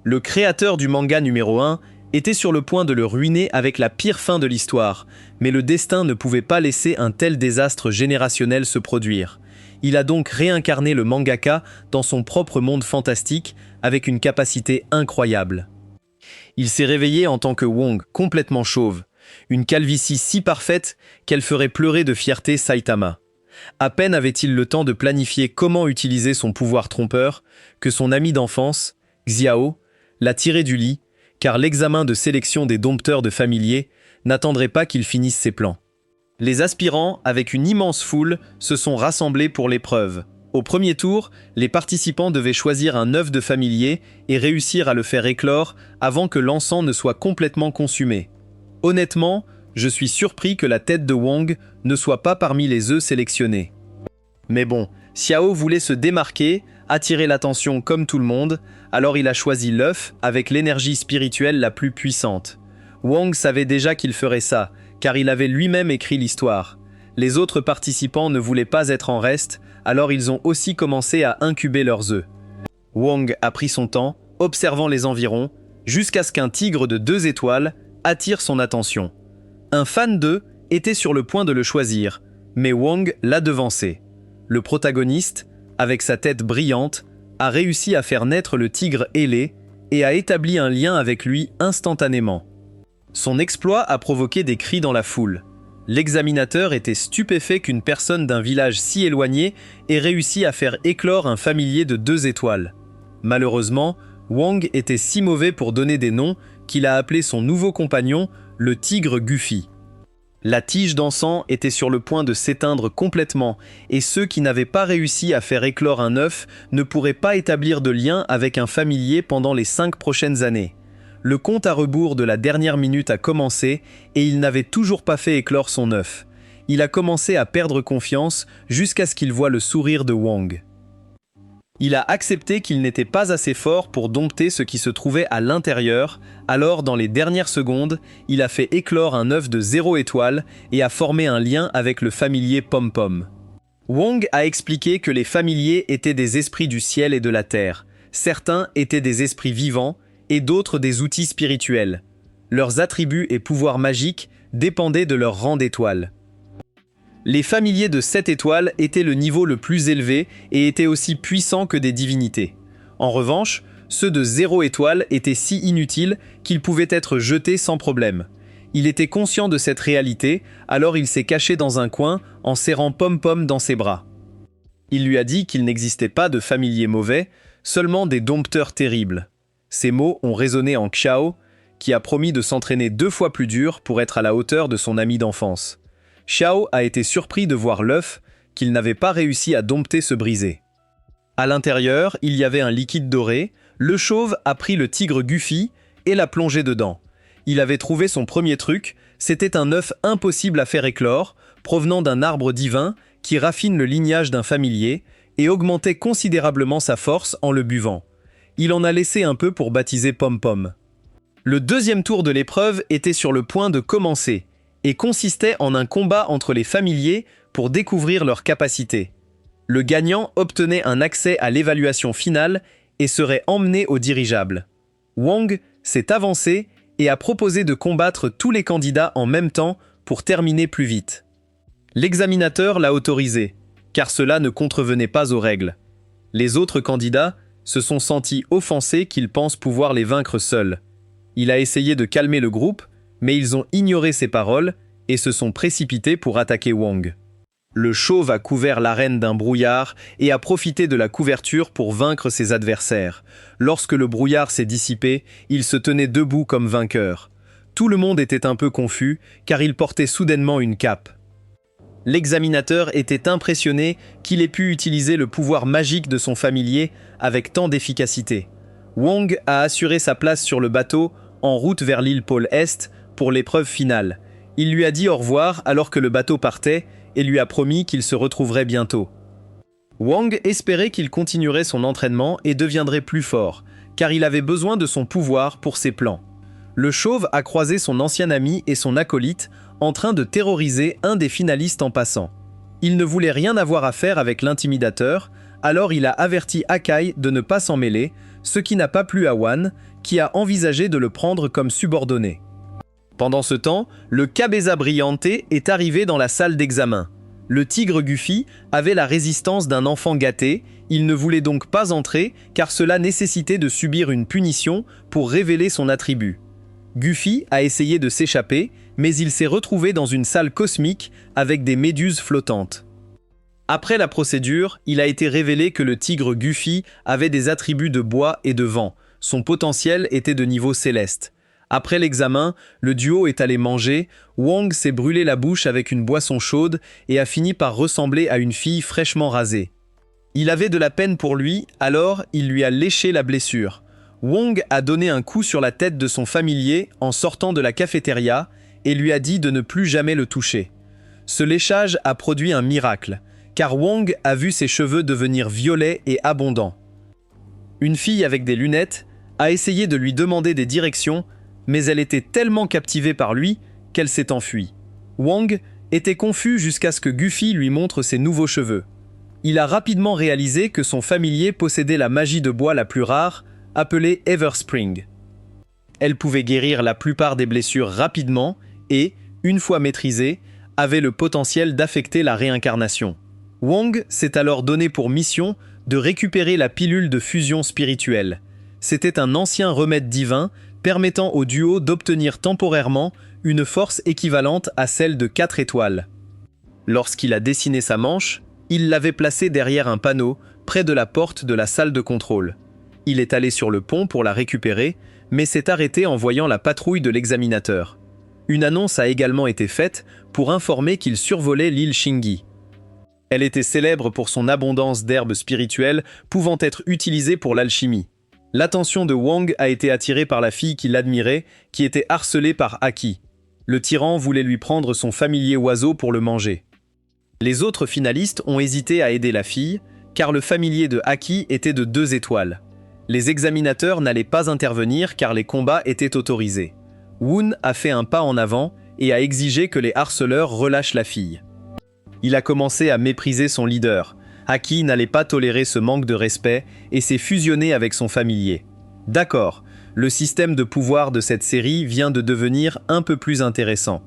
Le créateur du manga numéro 1 était sur le point de le ruiner avec la pire fin de l'histoire, mais le destin ne pouvait pas laisser un tel désastre générationnel se produire. Il a donc réincarné le mangaka dans son propre monde fantastique avec une capacité incroyable. Il s'est réveillé en tant que Wong, complètement chauve, une calvitie si parfaite qu'elle ferait pleurer de fierté Saitama. À peine avait-il le temps de planifier comment utiliser son pouvoir trompeur que son ami d'enfance, Xiao, l'a tiré du lit, car l'examen de sélection des dompteurs de familiers n'attendrait pas qu'il finisse ses plans. Les aspirants, avec une immense foule, se sont rassemblés pour l'épreuve. Au premier tour, les participants devaient choisir un œuf de familier et réussir à le faire éclore avant que l'encens ne soit complètement consumé. Honnêtement, je suis surpris que la tête de Wong ne soit pas parmi les œufs sélectionnés. Mais bon, Xiao voulait se démarquer, attirer l'attention comme tout le monde, alors il a choisi l'œuf avec l'énergie spirituelle la plus puissante. Wong savait déjà qu'il ferait ça, car il avait lui-même écrit l'histoire. Les autres participants ne voulaient pas être en reste, alors ils ont aussi commencé à incuber leurs œufs. Wong a pris son temps, observant les environs, jusqu'à ce qu'un tigre de 2 étoiles attire son attention. Un fan d'eux était sur le point de le choisir, mais Wong l'a devancé. Le protagoniste, avec sa tête brillante, a réussi à faire naître le tigre ailé et a établi un lien avec lui instantanément. Son exploit a provoqué des cris dans la foule. L'examinateur était stupéfait qu'une personne d'un village si éloigné ait réussi à faire éclore un familier de 2 étoiles. Malheureusement, Wong était si mauvais pour donner des noms qu'il a appelé son nouveau compagnon le tigre Guffy. La tige d'encens était sur le point de s'éteindre complètement et ceux qui n'avaient pas réussi à faire éclore un œuf ne pourraient pas établir de lien avec un familier pendant les 5 prochaines années. Le compte à rebours de la dernière minute a commencé et il n'avait toujours pas fait éclore son œuf. Il a commencé à perdre confiance jusqu'à ce qu'il voie le sourire de Wong. Il a accepté qu'il n'était pas assez fort pour dompter ce qui se trouvait à l'intérieur, alors dans les dernières secondes, il a fait éclore un œuf de 0 étoile et a formé un lien avec le familier Pom Pom. Wong a expliqué que les familiers étaient des esprits du ciel et de la terre. Certains étaient des esprits vivants et d'autres des outils spirituels. Leurs attributs et pouvoirs magiques dépendaient de leur rang d'étoiles. Les familiers de 7 étoiles étaient le niveau le plus élevé et étaient aussi puissants que des divinités. En revanche, ceux de 0 étoile étaient si inutiles qu'ils pouvaient être jetés sans problème. Il était conscient de cette réalité, alors il s'est caché dans un coin en serrant Pom Pom dans ses bras. Il lui a dit qu'il n'existait pas de familiers mauvais, seulement des dompteurs terribles. Ces mots ont résonné en Xiao, qui a promis de s'entraîner 2 fois plus dur pour être à la hauteur de son ami d'enfance. Xiao a été surpris de voir l'œuf qu'il n'avait pas réussi à dompter se briser. À l'intérieur, il y avait un liquide doré, le chauve a pris le tigre Guffy et l'a plongé dedans. Il avait trouvé son premier truc, c'était un œuf impossible à faire éclore, provenant d'un arbre divin qui raffine le lignage d'un familier et augmentait considérablement sa force en le buvant. Il en a laissé un peu pour baptiser Pom Pom. Le deuxième tour de l'épreuve était sur le point de commencer et consistait en un combat entre les familiers pour découvrir leurs capacités. Le gagnant obtenait un accès à l'évaluation finale et serait emmené au dirigeable. Wong s'est avancé et a proposé de combattre tous les candidats en même temps pour terminer plus vite. L'examinateur l'a autorisé, car cela ne contrevenait pas aux règles. Les autres candidats se sont sentis offensés qu'ils pensent pouvoir les vaincre seuls. Il a essayé de calmer le groupe, mais ils ont ignoré ses paroles et se sont précipités pour attaquer Wong. Le chauve a couvert l'arène d'un brouillard et a profité de la couverture pour vaincre ses adversaires. Lorsque le brouillard s'est dissipé, il se tenait debout comme vainqueur. Tout le monde était un peu confus, car il portait soudainement une cape. L'examinateur était impressionné qu'il ait pu utiliser le pouvoir magique de son familier avec tant d'efficacité. Wong a assuré sa place sur le bateau en route vers l'île pôle Est pour l'épreuve finale. Il lui a dit au revoir alors que le bateau partait et lui a promis qu'il se retrouverait bientôt. Wong espérait qu'il continuerait son entraînement et deviendrait plus fort, car il avait besoin de son pouvoir pour ses plans. Le chauve a croisé son ancien ami et son acolyte en train de terroriser un des finalistes en passant. Il ne voulait rien avoir à faire avec l'intimidateur, alors il a averti Akai de ne pas s'en mêler, ce qui n'a pas plu à Wan, qui a envisagé de le prendre comme subordonné. Pendant ce temps, le Cabeza Brillante est arrivé dans la salle d'examen. Le tigre Guffy avait la résistance d'un enfant gâté, il ne voulait donc pas entrer car cela nécessitait de subir une punition pour révéler son attribut. Guffy a essayé de s'échapper, mais il s'est retrouvé dans une salle cosmique avec des méduses flottantes. Après la procédure, il a été révélé que le tigre Guffy avait des attributs de bois et de vent. Son potentiel était de niveau céleste. Après l'examen, le duo est allé manger, Wong s'est brûlé la bouche avec une boisson chaude et a fini par ressembler à une fille fraîchement rasée. Il avait de la peine pour lui, alors il lui a léché la blessure. Wong a donné un coup sur la tête de son familier en sortant de la cafétéria et lui a dit de ne plus jamais le toucher. Ce léchage a produit un miracle, car Wong a vu ses cheveux devenir violets et abondants. Une fille avec des lunettes a essayé de lui demander des directions, mais elle était tellement captivée par lui qu'elle s'est enfuie. Wong était confus jusqu'à ce que Guffy lui montre ses nouveaux cheveux. Il a rapidement réalisé que son familier possédait la magie de bois la plus rare, appelée Everspring. Elle pouvait guérir la plupart des blessures rapidement et, une fois maîtrisée, avait le potentiel d'affecter la réincarnation. Wong s'est alors donné pour mission de récupérer la pilule de fusion spirituelle. C'était un ancien remède divin permettant au duo d'obtenir temporairement une force équivalente à celle de 4 étoiles. Lorsqu'il a dessiné sa manche, il l'avait placée derrière un panneau, près de la porte de la salle de contrôle. Il est allé sur le pont pour la récupérer, mais s'est arrêté en voyant la patrouille de l'examinateur. Une annonce a également été faite pour informer qu'il survolait l'île Shingi. Elle était célèbre pour son abondance d'herbes spirituelles pouvant être utilisées pour l'alchimie. L'attention de Wong a été attirée par la fille qui l'admirait, qui était harcelée par Aki. Le tyran voulait lui prendre son familier oiseau pour le manger. Les autres finalistes ont hésité à aider la fille, car le familier de Aki était de 2 étoiles. Les examinateurs n'allaient pas intervenir car les combats étaient autorisés. Woon a fait un pas en avant et a exigé que les harceleurs relâchent la fille. Il a commencé à mépriser son leader. Aki n'allait pas tolérer ce manque de respect et s'est fusionné avec son familier. D'accord, le système de pouvoir de cette série vient de devenir un peu plus intéressant.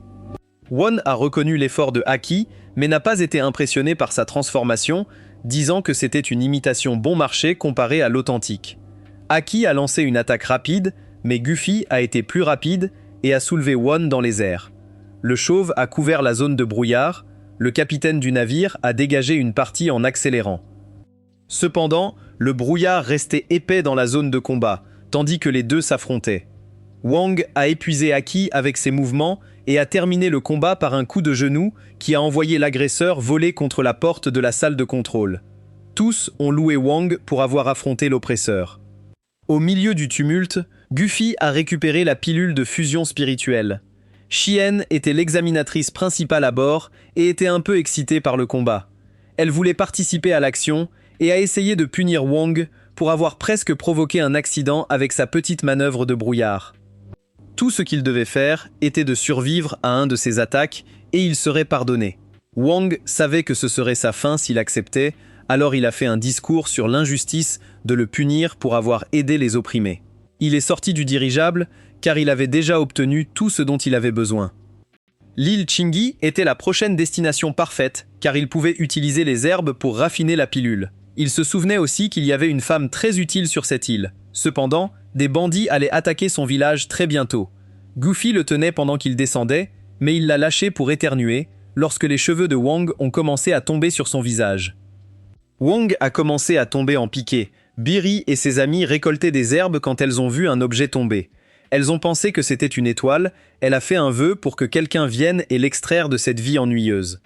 Won a reconnu l'effort de Aki, mais n'a pas été impressionné par sa transformation, disant que c'était une imitation bon marché comparée à l'authentique. Aki a lancé une attaque rapide, mais Guffy a été plus rapide et a soulevé Won dans les airs. Le chauve a couvert la zone de brouillard, le capitaine du navire a dégagé une partie en accélérant. Cependant, le brouillard restait épais dans la zone de combat, tandis que les deux s'affrontaient. Wang a épuisé Aki avec ses mouvements et a terminé le combat par un coup de genou qui a envoyé l'agresseur voler contre la porte de la salle de contrôle. Tous ont loué Wang pour avoir affronté l'oppresseur. Au milieu du tumulte, Guffy a récupéré la pilule de fusion spirituelle. Chien était l'examinatrice principale à bord et était un peu excitée par le combat. Elle voulait participer à l'action et a essayé de punir Wang pour avoir presque provoqué un accident avec sa petite manœuvre de brouillard. Tout ce qu'il devait faire était de survivre à un de ses attaques et il serait pardonné. Wang savait que ce serait sa fin s'il acceptait, alors il a fait un discours sur l'injustice de le punir pour avoir aidé les opprimés. Il est sorti du dirigeable car il avait déjà obtenu tout ce dont il avait besoin. L'île Chingi était la prochaine destination parfaite car il pouvait utiliser les herbes pour raffiner la pilule. Il se souvenait aussi qu'il y avait une femme très utile sur cette île. Cependant, des bandits allaient attaquer son village très bientôt. Guffy le tenait pendant qu'il descendait, mais il l'a lâché pour éternuer lorsque les cheveux de Wang ont commencé à tomber sur son visage. Wang a commencé à tomber en piqué. Biri et ses amis récoltaient des herbes quand elles ont vu un objet tomber. Elles ont pensé que c'était une étoile, elle a fait un vœu pour que quelqu'un vienne et l'extraire de cette vie ennuyeuse.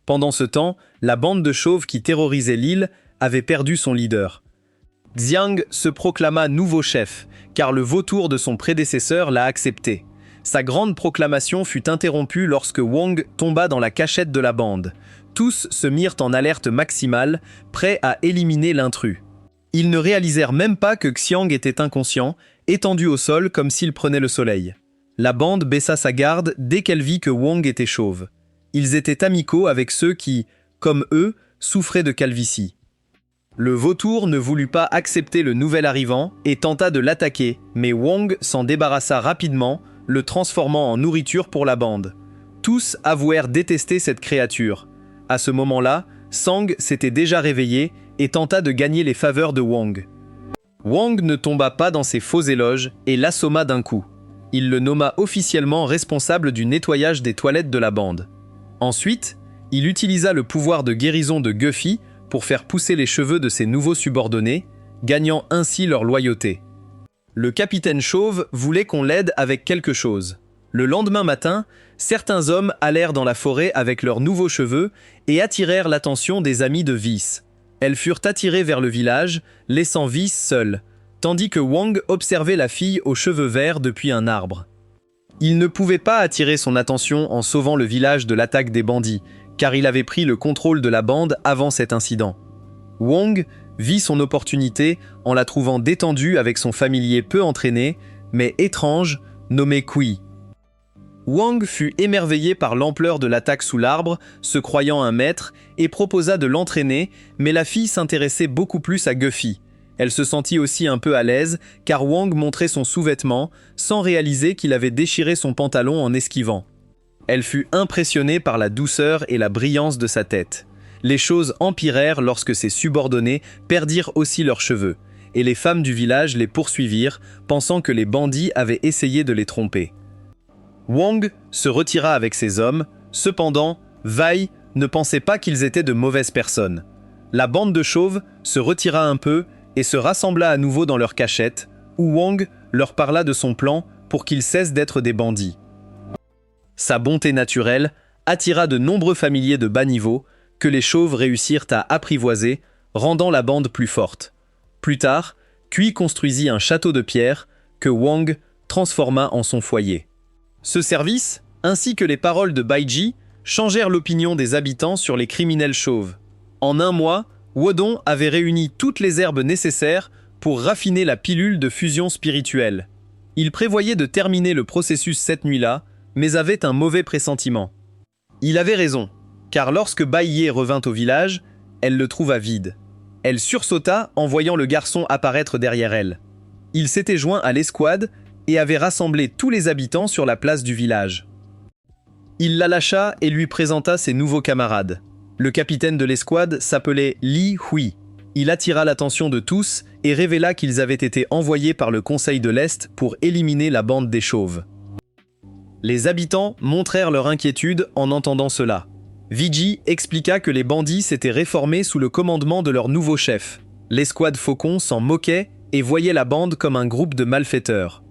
Pendant ce temps, la bande de chauves qui terrorisait l'île avait perdu son leader. Xiang se proclama nouveau chef, car le vautour de son prédécesseur l'a accepté. Sa grande proclamation fut interrompue lorsque Wang tomba dans la cachette de la bande. Tous se mirent en alerte maximale, prêts à éliminer l'intrus. Ils ne réalisèrent même pas que Xiang était inconscient, étendu au sol comme s'il prenait le soleil. La bande baissa sa garde dès qu'elle vit que Wang était chauve. Ils étaient amicaux avec ceux qui, comme eux, souffraient de calvitie. Le vautour ne voulut pas accepter le nouvel arrivant et tenta de l'attaquer, mais Wong s'en débarrassa rapidement, le transformant en nourriture pour la bande. Tous avouèrent détester cette créature. À ce moment-là, Sang s'était déjà réveillé et tenta de gagner les faveurs de Wong. Wong ne tomba pas dans ses faux éloges et l'assomma d'un coup. Il le nomma officiellement responsable du nettoyage des toilettes de la bande. Ensuite, il utilisa le pouvoir de guérison de Guffy pour faire pousser les cheveux de ses nouveaux subordonnés, gagnant ainsi leur loyauté. Le capitaine Chauve voulait qu'on l'aide avec quelque chose. Le lendemain matin, certains hommes allèrent dans la forêt avec leurs nouveaux cheveux et attirèrent l'attention des amies de Vice. Elles furent attirées vers le village, laissant Vice seule, tandis que Wong observait la fille aux cheveux verts depuis un arbre. Il ne pouvait pas attirer son attention en sauvant le village de l'attaque des bandits, car il avait pris le contrôle de la bande avant cet incident. Wong vit son opportunité en la trouvant détendue avec son familier peu entraîné, mais étrange, nommé Kui. Wang fut émerveillé par l'ampleur de l'attaque sous l'arbre, se croyant un maître, et proposa de l'entraîner, mais la fille s'intéressait beaucoup plus à Guffy. Elle se sentit aussi un peu à l'aise, car Wang montrait son sous-vêtement, sans réaliser qu'il avait déchiré son pantalon en esquivant. Elle fut impressionnée par la douceur et la brillance de sa tête. Les choses empirèrent lorsque ses subordonnés perdirent aussi leurs cheveux, et les femmes du village les poursuivirent, pensant que les bandits avaient essayé de les tromper. Wang se retira avec ses hommes, cependant, Vai ne pensait pas qu'ils étaient de mauvaises personnes. La bande de chauves se retira un peu et se rassembla à nouveau dans leur cachette, où Wang leur parla de son plan pour qu'ils cessent d'être des bandits. Sa bonté naturelle attira de nombreux familiers de bas niveau que les chauves réussirent à apprivoiser, rendant la bande plus forte. Plus tard, Kui construisit un château de pierre que Wang transforma en son foyer. Ce service, ainsi que les paroles de Baiji, changèrent l'opinion des habitants sur les criminels chauves. En un mois, Wodong avait réuni toutes les herbes nécessaires pour raffiner la pilule de fusion spirituelle. Il prévoyait de terminer le processus cette nuit-là, mais avait un mauvais pressentiment. Il avait raison, car lorsque Bai Ye revint au village, elle le trouva vide. Elle sursauta en voyant le garçon apparaître derrière elle. Il s'était joint à l'escouade et avait rassemblé tous les habitants sur la place du village. Il la lâcha et lui présenta ses nouveaux camarades. Le capitaine de l'escouade s'appelait Li Hui. Il attira l'attention de tous et révéla qu'ils avaient été envoyés par le Conseil de l'Est pour éliminer la bande des chauves. Les habitants montrèrent leur inquiétude en entendant cela. Viji expliqua que les bandits s'étaient réformés sous le commandement de leur nouveau chef. L'escouade Faucon s'en moquait et voyait la bande comme un groupe de malfaiteurs.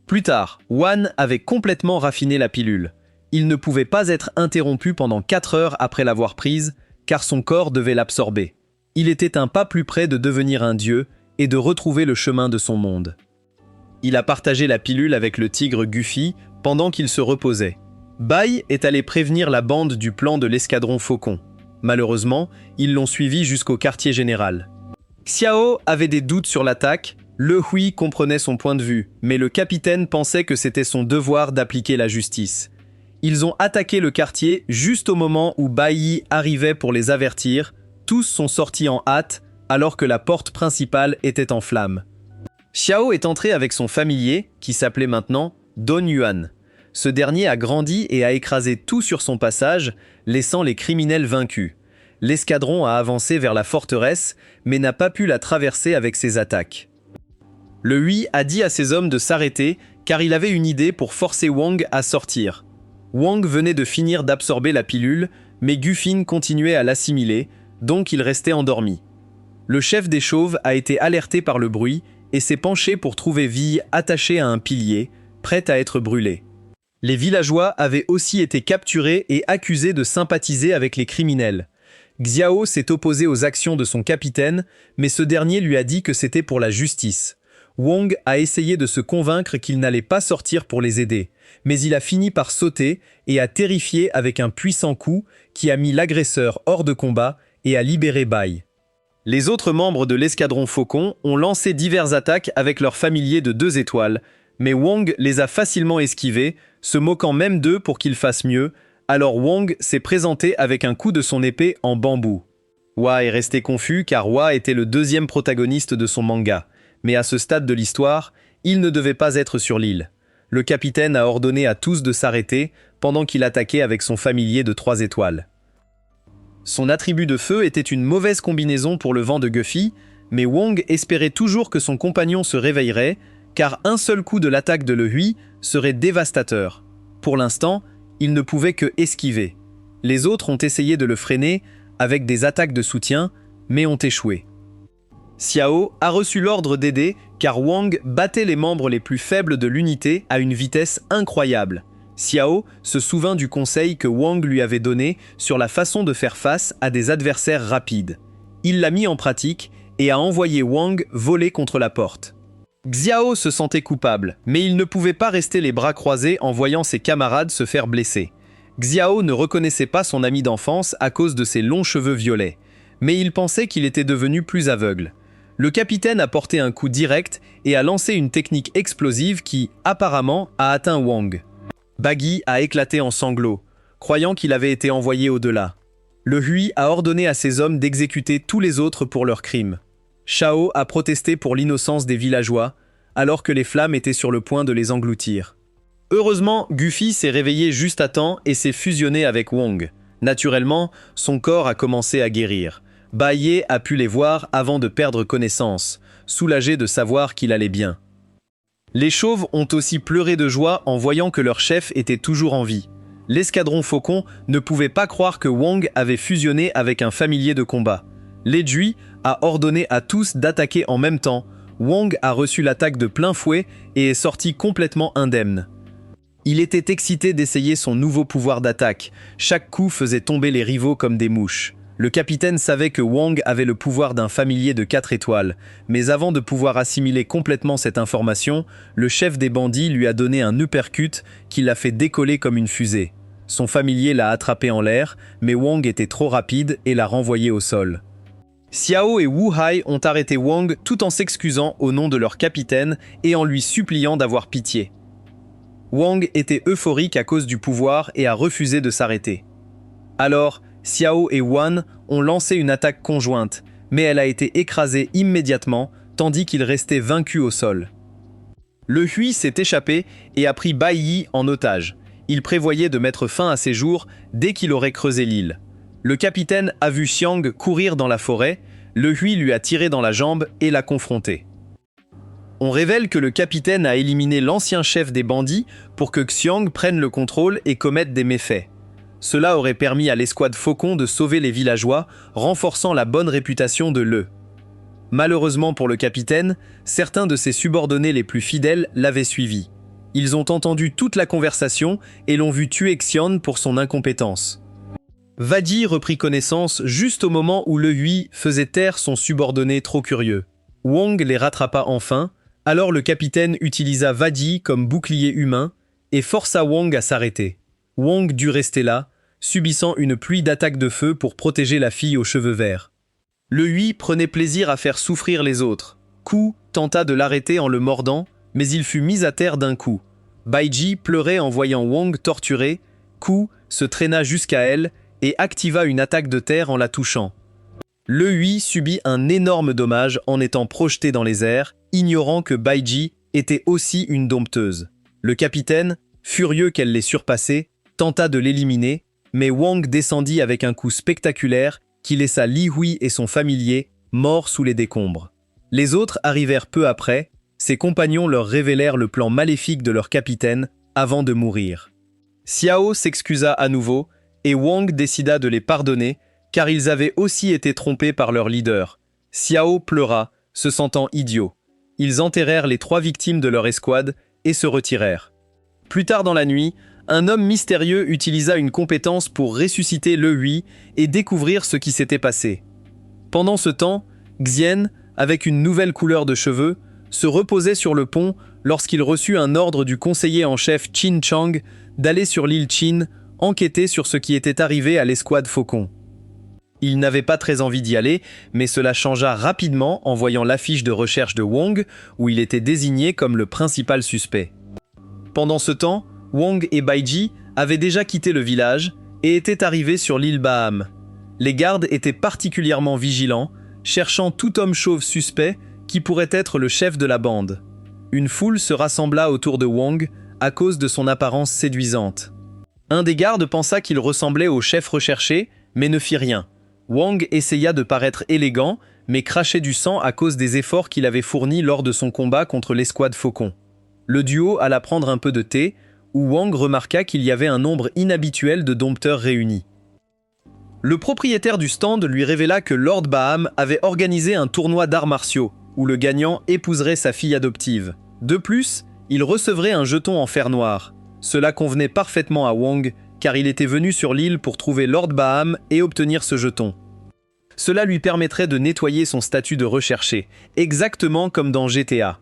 Plus tard, Wan avait complètement raffiné la pilule. Il ne pouvait pas être interrompu pendant 4 heures après l'avoir prise, car son corps devait l'absorber. Il était un pas plus près de devenir un dieu et de retrouver le chemin de son monde. Il a partagé la pilule avec le tigre Guffy pendant qu'il se reposait. Bai est allé prévenir la bande du plan de l'escadron Faucon. Malheureusement, ils l'ont suivi jusqu'au quartier général. Xiao avait des doutes sur l'attaque. Le Hui comprenait son point de vue, mais le capitaine pensait que c'était son devoir d'appliquer la justice. Ils ont attaqué le quartier juste au moment où Bai Yi arrivait pour les avertir. Tous sont sortis en hâte, alors que la porte principale était en flammes. Xiao est entré avec son familier, qui s'appelait maintenant Don Yuan. Ce dernier a grandi et a écrasé tout sur son passage, laissant les criminels vaincus. L'escadron a avancé vers la forteresse, mais n'a pas pu la traverser avec ses attaques. Le Hui a dit à ses hommes de s'arrêter, car il avait une idée pour forcer Wang à sortir. Wang venait de finir d'absorber la pilule, mais Guffin continuait à l'assimiler, donc il restait endormi. Le chef des chauves a été alerté par le bruit et s'est penché pour trouver Vi attachée à un pilier, prête à être brûlée. Les villageois avaient aussi été capturés et accusés de sympathiser avec les criminels. Xiao s'est opposé aux actions de son capitaine, mais ce dernier lui a dit que c'était pour la justice. Wang a essayé de se convaincre qu'il n'allait pas sortir pour les aider, mais il a fini par sauter et a terrifié avec un puissant coup qui a mis l'agresseur hors de combat et a libéré Bai. Les autres membres de l'escadron Faucon ont lancé diverses attaques avec leurs familiers de 2 étoiles, mais Wang les a facilement esquivés, se moquant même d'eux pour qu'ils fassent mieux, alors Wang s'est présenté avec un coup de son épée en bambou. Hua est resté confus car Hua était le deuxième protagoniste de son manga. Mais à ce stade de l'histoire, il ne devait pas être sur l'île. Le capitaine a ordonné à tous de s'arrêter pendant qu'il attaquait avec son familier de 3 étoiles. Son attribut de feu était une mauvaise combinaison pour le vent de Guffy, mais Wong espérait toujours que son compagnon se réveillerait, car un seul coup de l'attaque de Le Hui serait dévastateur. Pour l'instant, il ne pouvait que esquiver. Les autres ont essayé de le freiner avec des attaques de soutien, mais ont échoué. Xiao a reçu l'ordre d'aider car Wang battait les membres les plus faibles de l'unité à une vitesse incroyable. Xiao se souvint du conseil que Wang lui avait donné sur la façon de faire face à des adversaires rapides. Il l'a mis en pratique et a envoyé Wang voler contre la porte. Xiao se sentait coupable, mais il ne pouvait pas rester les bras croisés en voyant ses camarades se faire blesser. Xiao ne reconnaissait pas son ami d'enfance à cause de ses longs cheveux violets, mais il pensait qu'il était devenu plus aveugle. Le capitaine a porté un coup direct et a lancé une technique explosive qui, apparemment, a atteint Wang. Baggy a éclaté en sanglots, croyant qu'il avait été envoyé au-delà. Le Hui a ordonné à ses hommes d'exécuter tous les autres pour leurs crimes. Shao a protesté pour l'innocence des villageois, alors que les flammes étaient sur le point de les engloutir. Heureusement, Guffy s'est réveillé juste à temps et s'est fusionné avec Wang. Naturellement, son corps a commencé à guérir. Bai Ye a pu les voir avant de perdre connaissance, soulagé de savoir qu'il allait bien. Les chauves ont aussi pleuré de joie en voyant que leur chef était toujours en vie. L'escadron Faucon ne pouvait pas croire que Wang avait fusionné avec un familier de combat. Lê Jui a ordonné à tous d'attaquer en même temps. Wang a reçu l'attaque de plein fouet et est sorti complètement indemne. Il était excité d'essayer son nouveau pouvoir d'attaque. Chaque coup faisait tomber les rivaux comme des mouches. Le capitaine savait que Wang avait le pouvoir d'un familier de 4 étoiles, mais avant de pouvoir assimiler complètement cette information, le chef des bandits lui a donné un uppercut qui l'a fait décoller comme une fusée. Son familier l'a attrapé en l'air, mais Wang était trop rapide et l'a renvoyé au sol. Xiao et Wu Hai ont arrêté Wang tout en s'excusant au nom de leur capitaine et en lui suppliant d'avoir pitié. Wang était euphorique à cause du pouvoir et a refusé de s'arrêter. Alors, Xiao et Wan ont lancé une attaque conjointe, mais elle a été écrasée immédiatement, tandis qu'il restait vaincu au sol. Le Hui s'est échappé et a pris Bai Yi en otage. Il prévoyait de mettre fin à ses jours dès qu'il aurait creusé l'île. Le capitaine a vu Xiang courir dans la forêt, le Hui lui a tiré dans la jambe et l'a confronté. On révèle que le capitaine a éliminé l'ancien chef des bandits pour que Xiang prenne le contrôle et commette des méfaits. Cela aurait permis à l'escouade Faucon de sauver les villageois, renforçant la bonne réputation de Lê. Malheureusement pour le capitaine, certains de ses subordonnés les plus fidèles l'avaient suivi. Ils ont entendu toute la conversation et l'ont vu tuer Xian pour son incompétence. Vadi reprit connaissance juste au moment où Le Hui faisait taire son subordonné trop curieux. Wang les rattrapa enfin, alors le capitaine utilisa Vadi comme bouclier humain et força Wang à s'arrêter. Wang dut rester là, subissant une pluie d'attaques de feu pour protéger la fille aux cheveux verts. Le Hui prenait plaisir à faire souffrir les autres. Ku tenta de l'arrêter en le mordant, mais il fut mis à terre d'un coup. Bai Ji pleurait en voyant Wang torturé. Ku se traîna jusqu'à elle et activa une attaque de terre en la touchant. Le Hui subit un énorme dommage en étant projeté dans les airs, ignorant que Bai Ji était aussi une dompteuse. Le capitaine, furieux qu'elle l'ait surpassé, tenta de l'éliminer, mais Wang descendit avec un coup spectaculaire qui laissa Li Hui et son familier morts sous les décombres. Les autres arrivèrent peu après, ses compagnons leur révélèrent le plan maléfique de leur capitaine avant de mourir. Xiao s'excusa à nouveau et Wang décida de les pardonner car ils avaient aussi été trompés par leur leader. Xiao pleura, se sentant idiot. Ils enterrèrent les 3 victimes de leur escouade et se retirèrent. Plus tard dans la nuit, un homme mystérieux utilisa une compétence pour ressusciter Le Hui et découvrir ce qui s'était passé. Pendant ce temps, Xian, avec une nouvelle couleur de cheveux, se reposait sur le pont lorsqu'il reçut un ordre du conseiller en chef Qin Chang d'aller sur l'île Qin enquêter sur ce qui était arrivé à l'escouade Faucon. Il n'avait pas très envie d'y aller, mais cela changea rapidement en voyant l'affiche de recherche de Wang où il était désigné comme le principal suspect. Pendant ce temps, Wang et Bai Ji avaient déjà quitté le village et étaient arrivés sur l'île Baham. Les gardes étaient particulièrement vigilants, cherchant tout homme chauve suspect qui pourrait être le chef de la bande. Une foule se rassembla autour de Wang à cause de son apparence séduisante. Un des gardes pensa qu'il ressemblait au chef recherché, mais ne fit rien. Wang essaya de paraître élégant, mais crachait du sang à cause des efforts qu'il avait fournis lors de son combat contre l'escouade Faucon. Le duo alla prendre un peu de thé, où Wang remarqua qu'il y avait un nombre inhabituel de dompteurs réunis. Le propriétaire du stand lui révéla que Lord Baham avait organisé un tournoi d'arts martiaux, où le gagnant épouserait sa fille adoptive. De plus, il recevrait un jeton en fer noir. Cela convenait parfaitement à Wang, car il était venu sur l'île pour trouver Lord Baham et obtenir ce jeton. Cela lui permettrait de nettoyer son statut de recherché, exactement comme dans GTA.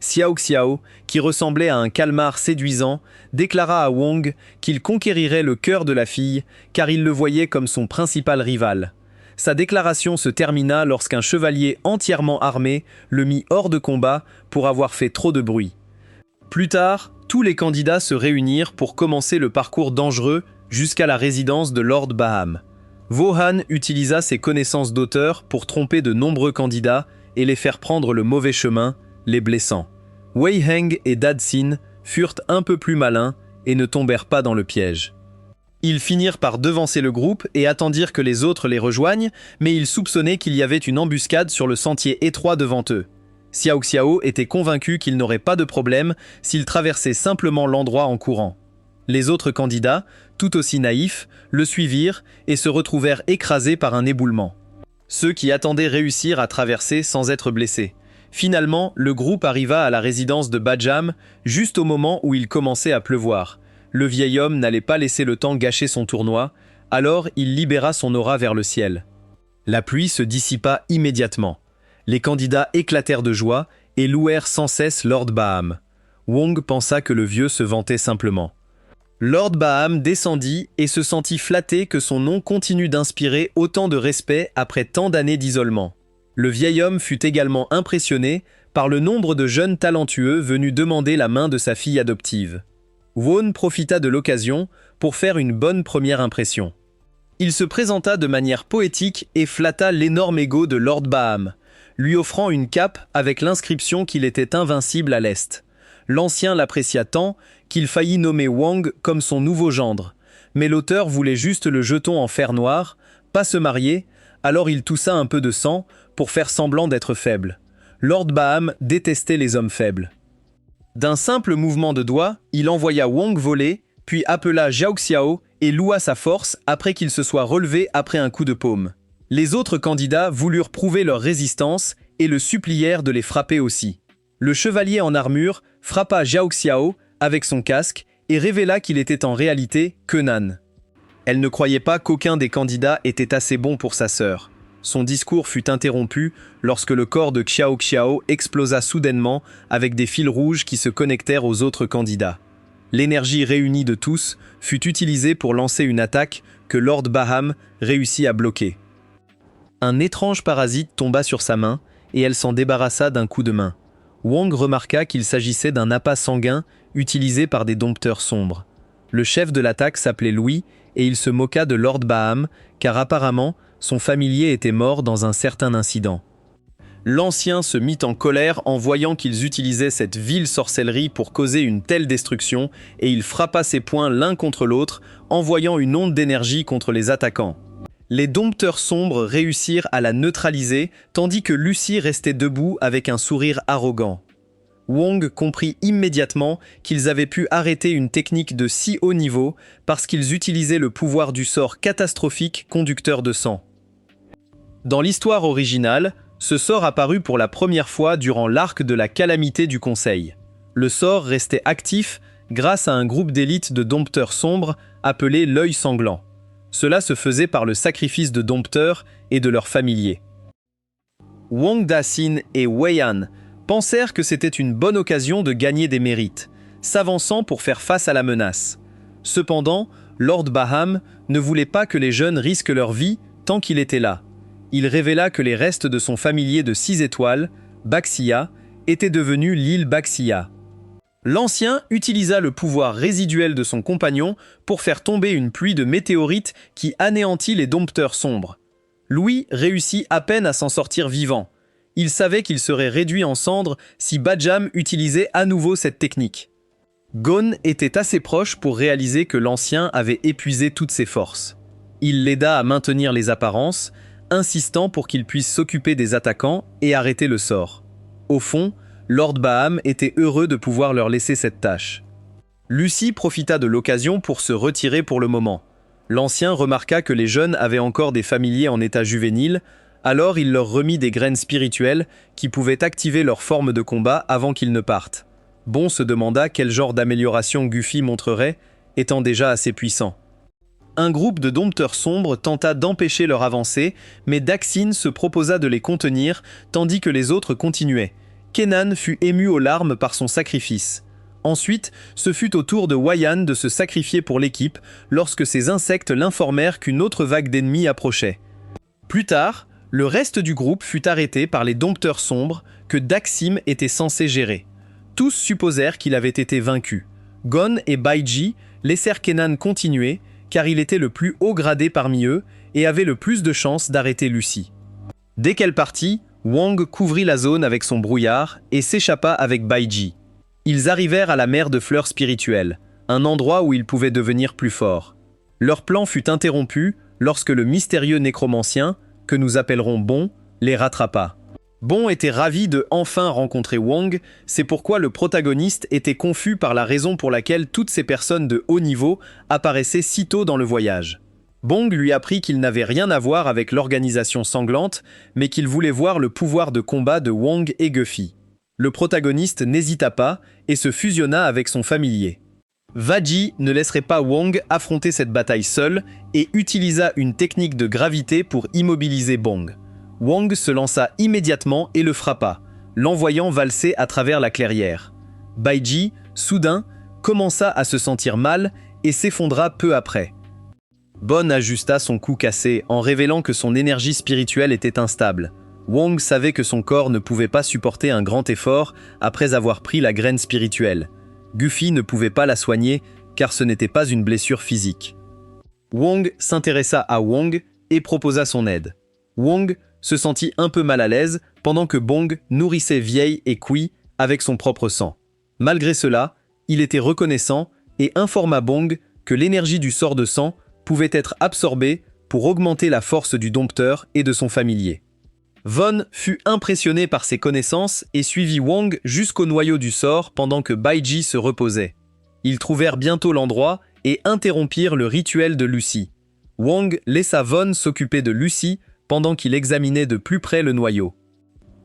Xiao Xiao, qui ressemblait à un calmar séduisant, déclara à Wang qu'il conquérirait le cœur de la fille, car il le voyait comme son principal rival. Sa déclaration se termina lorsqu'un chevalier entièrement armé le mit hors de combat pour avoir fait trop de bruit. Plus tard, tous les candidats se réunirent pour commencer le parcours dangereux jusqu'à la résidence de Lord Baham. Vohan utilisa ses connaissances d'auteur pour tromper de nombreux candidats et les faire prendre le mauvais chemin, les blessant. Wei Heng et Dadsin furent un peu plus malins et ne tombèrent pas dans le piège. Ils finirent par devancer le groupe et attendirent que les autres les rejoignent, mais ils soupçonnaient qu'il y avait une embuscade sur le sentier étroit devant eux. Xiao Xiao était convaincu qu'il n'aurait pas de problème s'il traversait simplement l'endroit en courant. Les autres candidats, tout aussi naïfs, le suivirent et se retrouvèrent écrasés par un éboulement. Ceux qui attendaient réussir à traverser sans être blessés. Finalement, le groupe arriva à la résidence de Bajam juste au moment où il commençait à pleuvoir. Le vieil homme n'allait pas laisser le temps gâcher son tournoi, alors il libéra son aura vers le ciel. La pluie se dissipa immédiatement. Les candidats éclatèrent de joie et louèrent sans cesse Lord Baham. Wang pensa que le vieux se vantait simplement. Lord Baham descendit et se sentit flatté que son nom continue d'inspirer autant de respect après tant d'années d'isolement. Le vieil homme fut également impressionné par le nombre de jeunes talentueux venus demander la main de sa fille adoptive. Won profita de l'occasion pour faire une bonne première impression. Il se présenta de manière poétique et flatta l'énorme ego de Lord Baham, lui offrant une cape avec l'inscription qu'il était invincible à l'Est. L'ancien l'apprécia tant qu'il faillit nommer Wang comme son nouveau gendre, mais l'auteur voulait juste le jeton en fer noir, pas se marier, alors il toussa un peu de sang pour faire semblant d'être faible. Lord Baham détestait les hommes faibles. D'un simple mouvement de doigt, il envoya Wang voler, puis appela Xiao Xiao et loua sa force après qu'il se soit relevé après un coup de paume. Les autres candidats voulurent prouver leur résistance et le supplièrent de les frapper aussi. Le chevalier en armure frappa Xiao Xiao avec son casque et révéla qu'il était en réalité Kenan. Elle ne croyait pas qu'aucun des candidats était assez bon pour sa sœur. Son discours fut interrompu lorsque le corps de Xiao Xiao explosa soudainement avec des fils rouges qui se connectèrent aux autres candidats. L'énergie réunie de tous fut utilisée pour lancer une attaque que Lord Baham réussit à bloquer. Un étrange parasite tomba sur sa main et elle s'en débarrassa d'un coup de main. Wang remarqua qu'il s'agissait d'un appât sanguin utilisé par des dompteurs sombres. Le chef de l'attaque s'appelait Louis et il se moqua de Lord Baham car apparemment son familier était mort dans un certain incident. L'ancien se mit en colère en voyant qu'ils utilisaient cette vile sorcellerie pour causer une telle destruction et il frappa ses poings l'un contre l'autre, envoyant une onde d'énergie contre les attaquants. Les dompteurs sombres réussirent à la neutraliser tandis que Lucie restait debout avec un sourire arrogant. Wang comprit immédiatement qu'ils avaient pu arrêter une technique de si haut niveau parce qu'ils utilisaient le pouvoir du sort catastrophique conducteur de sang. Dans l'histoire originale, ce sort apparut pour la première fois durant l'arc de la calamité du Conseil. Le sort restait actif grâce à un groupe d'élite de dompteurs sombres appelé l'œil sanglant. Cela se faisait par le sacrifice de dompteurs et de leurs familiers. Wang Daxin et Wei Han pensèrent que c'était une bonne occasion de gagner des mérites, s'avançant pour faire face à la menace. Cependant, Lord Baham ne voulait pas que les jeunes risquent leur vie tant qu'il était là. Il révéla que les restes de son familier de 6 étoiles, Baxia, étaient devenus l'île Baxia. L'ancien utilisa le pouvoir résiduel de son compagnon pour faire tomber une pluie de météorites qui anéantit les dompteurs sombres. Louis réussit à peine à s'en sortir vivant. Il savait qu'il serait réduit en cendres si Bajam utilisait à nouveau cette technique. Gon était assez proche pour réaliser que l'ancien avait épuisé toutes ses forces. Il l'aida à maintenir les apparences, insistant pour qu'il puisse s'occuper des attaquants et arrêter le sort. Au fond, Lord Baham était heureux de pouvoir leur laisser cette tâche. Lucy profita de l'occasion pour se retirer pour le moment. L'ancien remarqua que les jeunes avaient encore des familiers en état juvénile, alors il leur remit des graines spirituelles qui pouvaient activer leur forme de combat avant qu'ils ne partent. Bon se demanda quel genre d'amélioration Guffy montrerait, étant déjà assez puissant. Un groupe de dompteurs sombres tenta d'empêcher leur avancée, mais Daxin se proposa de les contenir, tandis que les autres continuaient. Kenan fut ému aux larmes par son sacrifice. Ensuite, ce fut au tour de Wayan de se sacrifier pour l'équipe, lorsque ces insectes l'informèrent qu'une autre vague d'ennemis approchait. Plus tard, le reste du groupe fut arrêté par les dompteurs sombres que Daxim était censé gérer. Tous supposèrent qu'il avait été vaincu. Gon et Baiji laissèrent Kenan continuer, car il était le plus haut gradé parmi eux et avait le plus de chances d'arrêter Lucy. Dès qu'elle partit, Wang couvrit la zone avec son brouillard et s'échappa avec Baiji. Ils arrivèrent à la mer de fleurs spirituelles, un endroit où ils pouvaient devenir plus forts. Leur plan fut interrompu lorsque le mystérieux nécromancien, que nous appellerons Bon, les rattrapa. Bon était ravi de enfin rencontrer Wang, c'est pourquoi le protagoniste était confus par la raison pour laquelle toutes ces personnes de haut niveau apparaissaient si tôt dans le voyage. Bong lui apprit qu'il n'avait rien à voir avec l'organisation sanglante, mais qu'il voulait voir le pouvoir de combat de Wang et Guffy. Le protagoniste n'hésita pas et se fusionna avec son familier. Vaji ne laisserait pas Wang affronter cette bataille seul et utilisa une technique de gravité pour immobiliser Bong. Wang se lança immédiatement et le frappa, l'envoyant valser à travers la clairière. Baiji, soudain, commença à se sentir mal et s'effondra peu après. Bon ajusta son cou cassé en révélant que son énergie spirituelle était instable. Wang savait que son corps ne pouvait pas supporter un grand effort après avoir pris la graine spirituelle. Guffy ne pouvait pas la soigner car ce n'était pas une blessure physique. Wang s'intéressa à Wang et proposa son aide. Wang se sentit un peu mal à l'aise pendant que Bong nourrissait Vieille et Kui avec son propre sang. Malgré cela, il était reconnaissant et informa Bong que l'énergie du sort de sang pouvait être absorbée pour augmenter la force du dompteur et de son familier. Von fut impressionné par ses connaissances et suivit Wang jusqu'au noyau du sort pendant que Baiji se reposait. Ils trouvèrent bientôt l'endroit et interrompirent le rituel de Lucy. Wang laissa Von s'occuper de Lucy pendant qu'il examinait de plus près le noyau.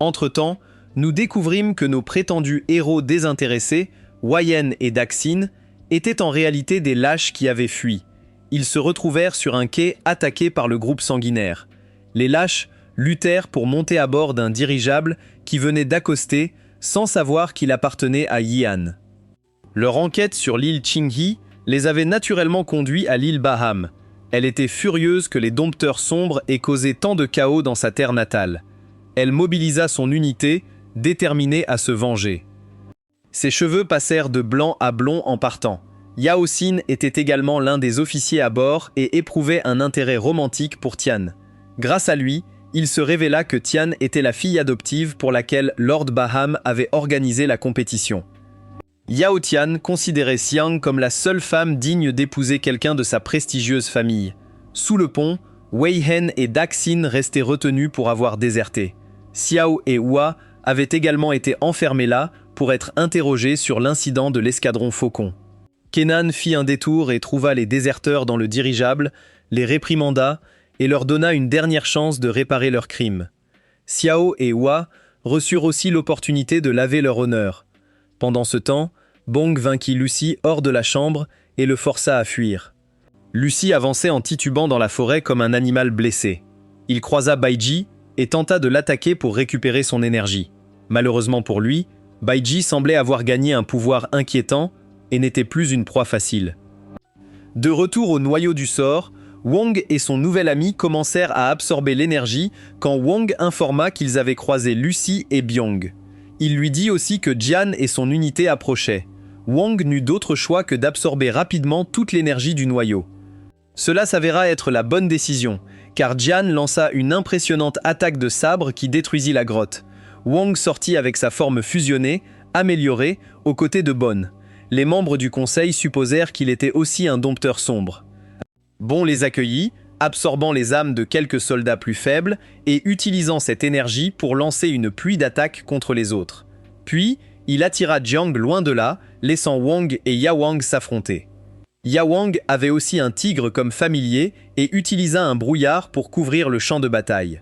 Entre-temps, nous découvrîmes que nos prétendus héros désintéressés, Wayen et Daxin, étaient en réalité des lâches qui avaient fui. Ils se retrouvèrent sur un quai attaqué par le groupe sanguinaire. Les lâches luttèrent pour monter à bord d'un dirigeable qui venait d'accoster sans savoir qu'il appartenait à Yian. Leur enquête sur l'île Qinghe les avait naturellement conduits à l'île Baham. Elle était furieuse que les dompteurs sombres aient causé tant de chaos dans sa terre natale. Elle mobilisa son unité, déterminée à se venger. Ses cheveux passèrent de blanc à blond en partant. Yao Xin était également l'un des officiers à bord et éprouvait un intérêt romantique pour Tian. Grâce à lui, il se révéla que Tian était la fille adoptive pour laquelle Lord Baham avait organisé la compétition. Yao Tian considérait Xiang comme la seule femme digne d'épouser quelqu'un de sa prestigieuse famille. Sous le pont, Wei Hen et Daxin restaient retenus pour avoir déserté. Xiao et Hua avaient également été enfermés là pour être interrogés sur l'incident de l'escadron Faucon. Kenan fit un détour et trouva les déserteurs dans le dirigeable, les réprimanda et leur donna une dernière chance de réparer leurs crimes. Xiao et Hua reçurent aussi l'opportunité de laver leur honneur. Pendant ce temps, Bong vainquit Lucy hors de la chambre et le força à fuir. Lucy avançait en titubant dans la forêt comme un animal blessé. Il croisa Baiji et tenta de l'attaquer pour récupérer son énergie. Malheureusement pour lui, Baiji semblait avoir gagné un pouvoir inquiétant et n'était plus une proie facile. De retour au noyau du sort, Wang et son nouvel ami commencèrent à absorber l'énergie quand Wang informa qu'ils avaient croisé Lucy et Byong. Il lui dit aussi que Jian et son unité approchaient. Wang n'eut d'autre choix que d'absorber rapidement toute l'énergie du noyau. Cela s'avéra être la bonne décision, car Jian lança une impressionnante attaque de sabre qui détruisit la grotte. Wang sortit avec sa forme fusionnée, améliorée, aux côtés de Bon. Les membres du conseil supposèrent qu'il était aussi un dompteur sombre. Bon les accueillit, absorbant les âmes de quelques soldats plus faibles et utilisant cette énergie pour lancer une pluie d'attaques contre les autres. Puis, il attira Jiang loin de là, laissant Wang et Yawang s'affronter. Yawang avait aussi un tigre comme familier et utilisa un brouillard pour couvrir le champ de bataille.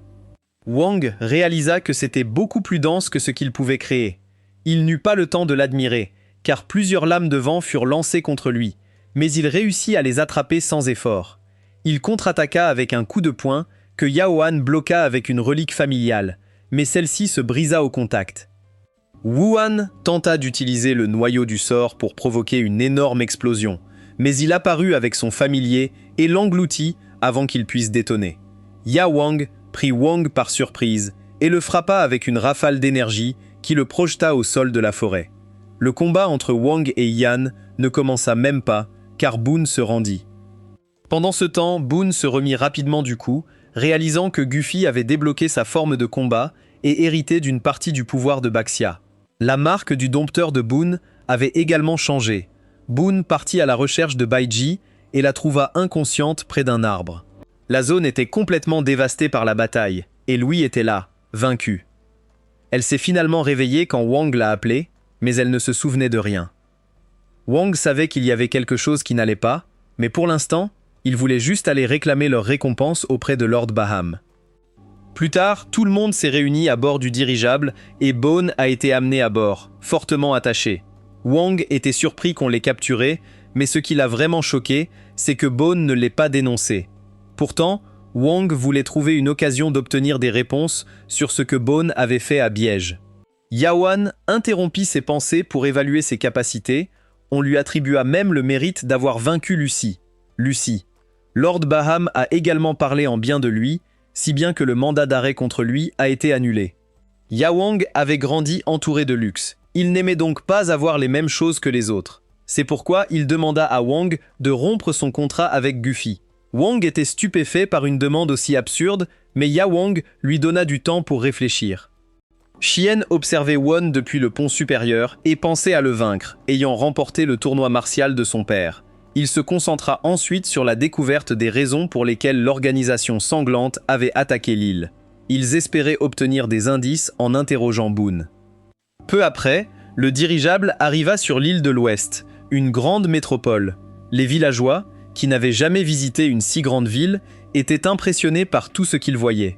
Wang réalisa que c'était beaucoup plus dense que ce qu'il pouvait créer. Il n'eut pas le temps de l'admirer, car plusieurs lames de vent furent lancées contre lui, mais il réussit à les attraper sans effort. Il contre-attaqua avec un coup de poing que Yaohan bloqua avec une relique familiale, mais celle-ci se brisa au contact. Wuhan tenta d'utiliser le noyau du sort pour provoquer une énorme explosion, mais il apparut avec son familier et l'engloutit avant qu'il puisse détonner. Yawang prit Wang par surprise et le frappa avec une rafale d'énergie qui le projeta au sol de la forêt. Le combat entre Wang et Yan ne commença même pas, car Boon se rendit. Pendant ce temps, Boon se remit rapidement du coup, réalisant que Guffy avait débloqué sa forme de combat et hérité d'une partie du pouvoir de Baxia. La marque du dompteur de Boon avait également changé. Boon partit à la recherche de Baiji et la trouva inconsciente près d'un arbre. La zone était complètement dévastée par la bataille, et Louis était là, vaincu. Elle s'est finalement réveillée quand Wang l'a appelée, mais elle ne se souvenait de rien. Wang savait qu'il y avait quelque chose qui n'allait pas, mais pour l'instant, il voulait juste aller réclamer leur récompense auprès de Lord Baham. Plus tard, tout le monde s'est réuni à bord du dirigeable et Bone a été amené à bord, fortement attaché. Wang était surpris qu'on l'ait capturé, mais ce qui l'a vraiment choqué, c'est que Bone ne l'ait pas dénoncé. Pourtant, Wang voulait trouver une occasion d'obtenir des réponses sur ce que Bone avait fait à Biège. Yaohan interrompit ses pensées pour évaluer ses capacités. On lui attribua même le mérite d'avoir vaincu Lucie. Lord Baham a également parlé en bien de lui, si bien que le mandat d'arrêt contre lui a été annulé. Yawang avait grandi entouré de luxe. Il n'aimait donc pas avoir les mêmes choses que les autres. C'est pourquoi il demanda à Wang de rompre son contrat avec Guffy. Wang était stupéfait par une demande aussi absurde, mais Yawang lui donna du temps pour réfléchir. Chien observait Won depuis le pont supérieur et pensait à le vaincre, ayant remporté le tournoi martial de son père. Il se concentra ensuite sur la découverte des raisons pour lesquelles l'organisation sanglante avait attaqué l'île. Ils espéraient obtenir des indices en interrogeant Boon. Peu après, le dirigeable arriva sur l'île de l'Ouest, une grande métropole. Les villageois, qui n'avaient jamais visité une si grande ville, étaient impressionnés par tout ce qu'ils voyaient.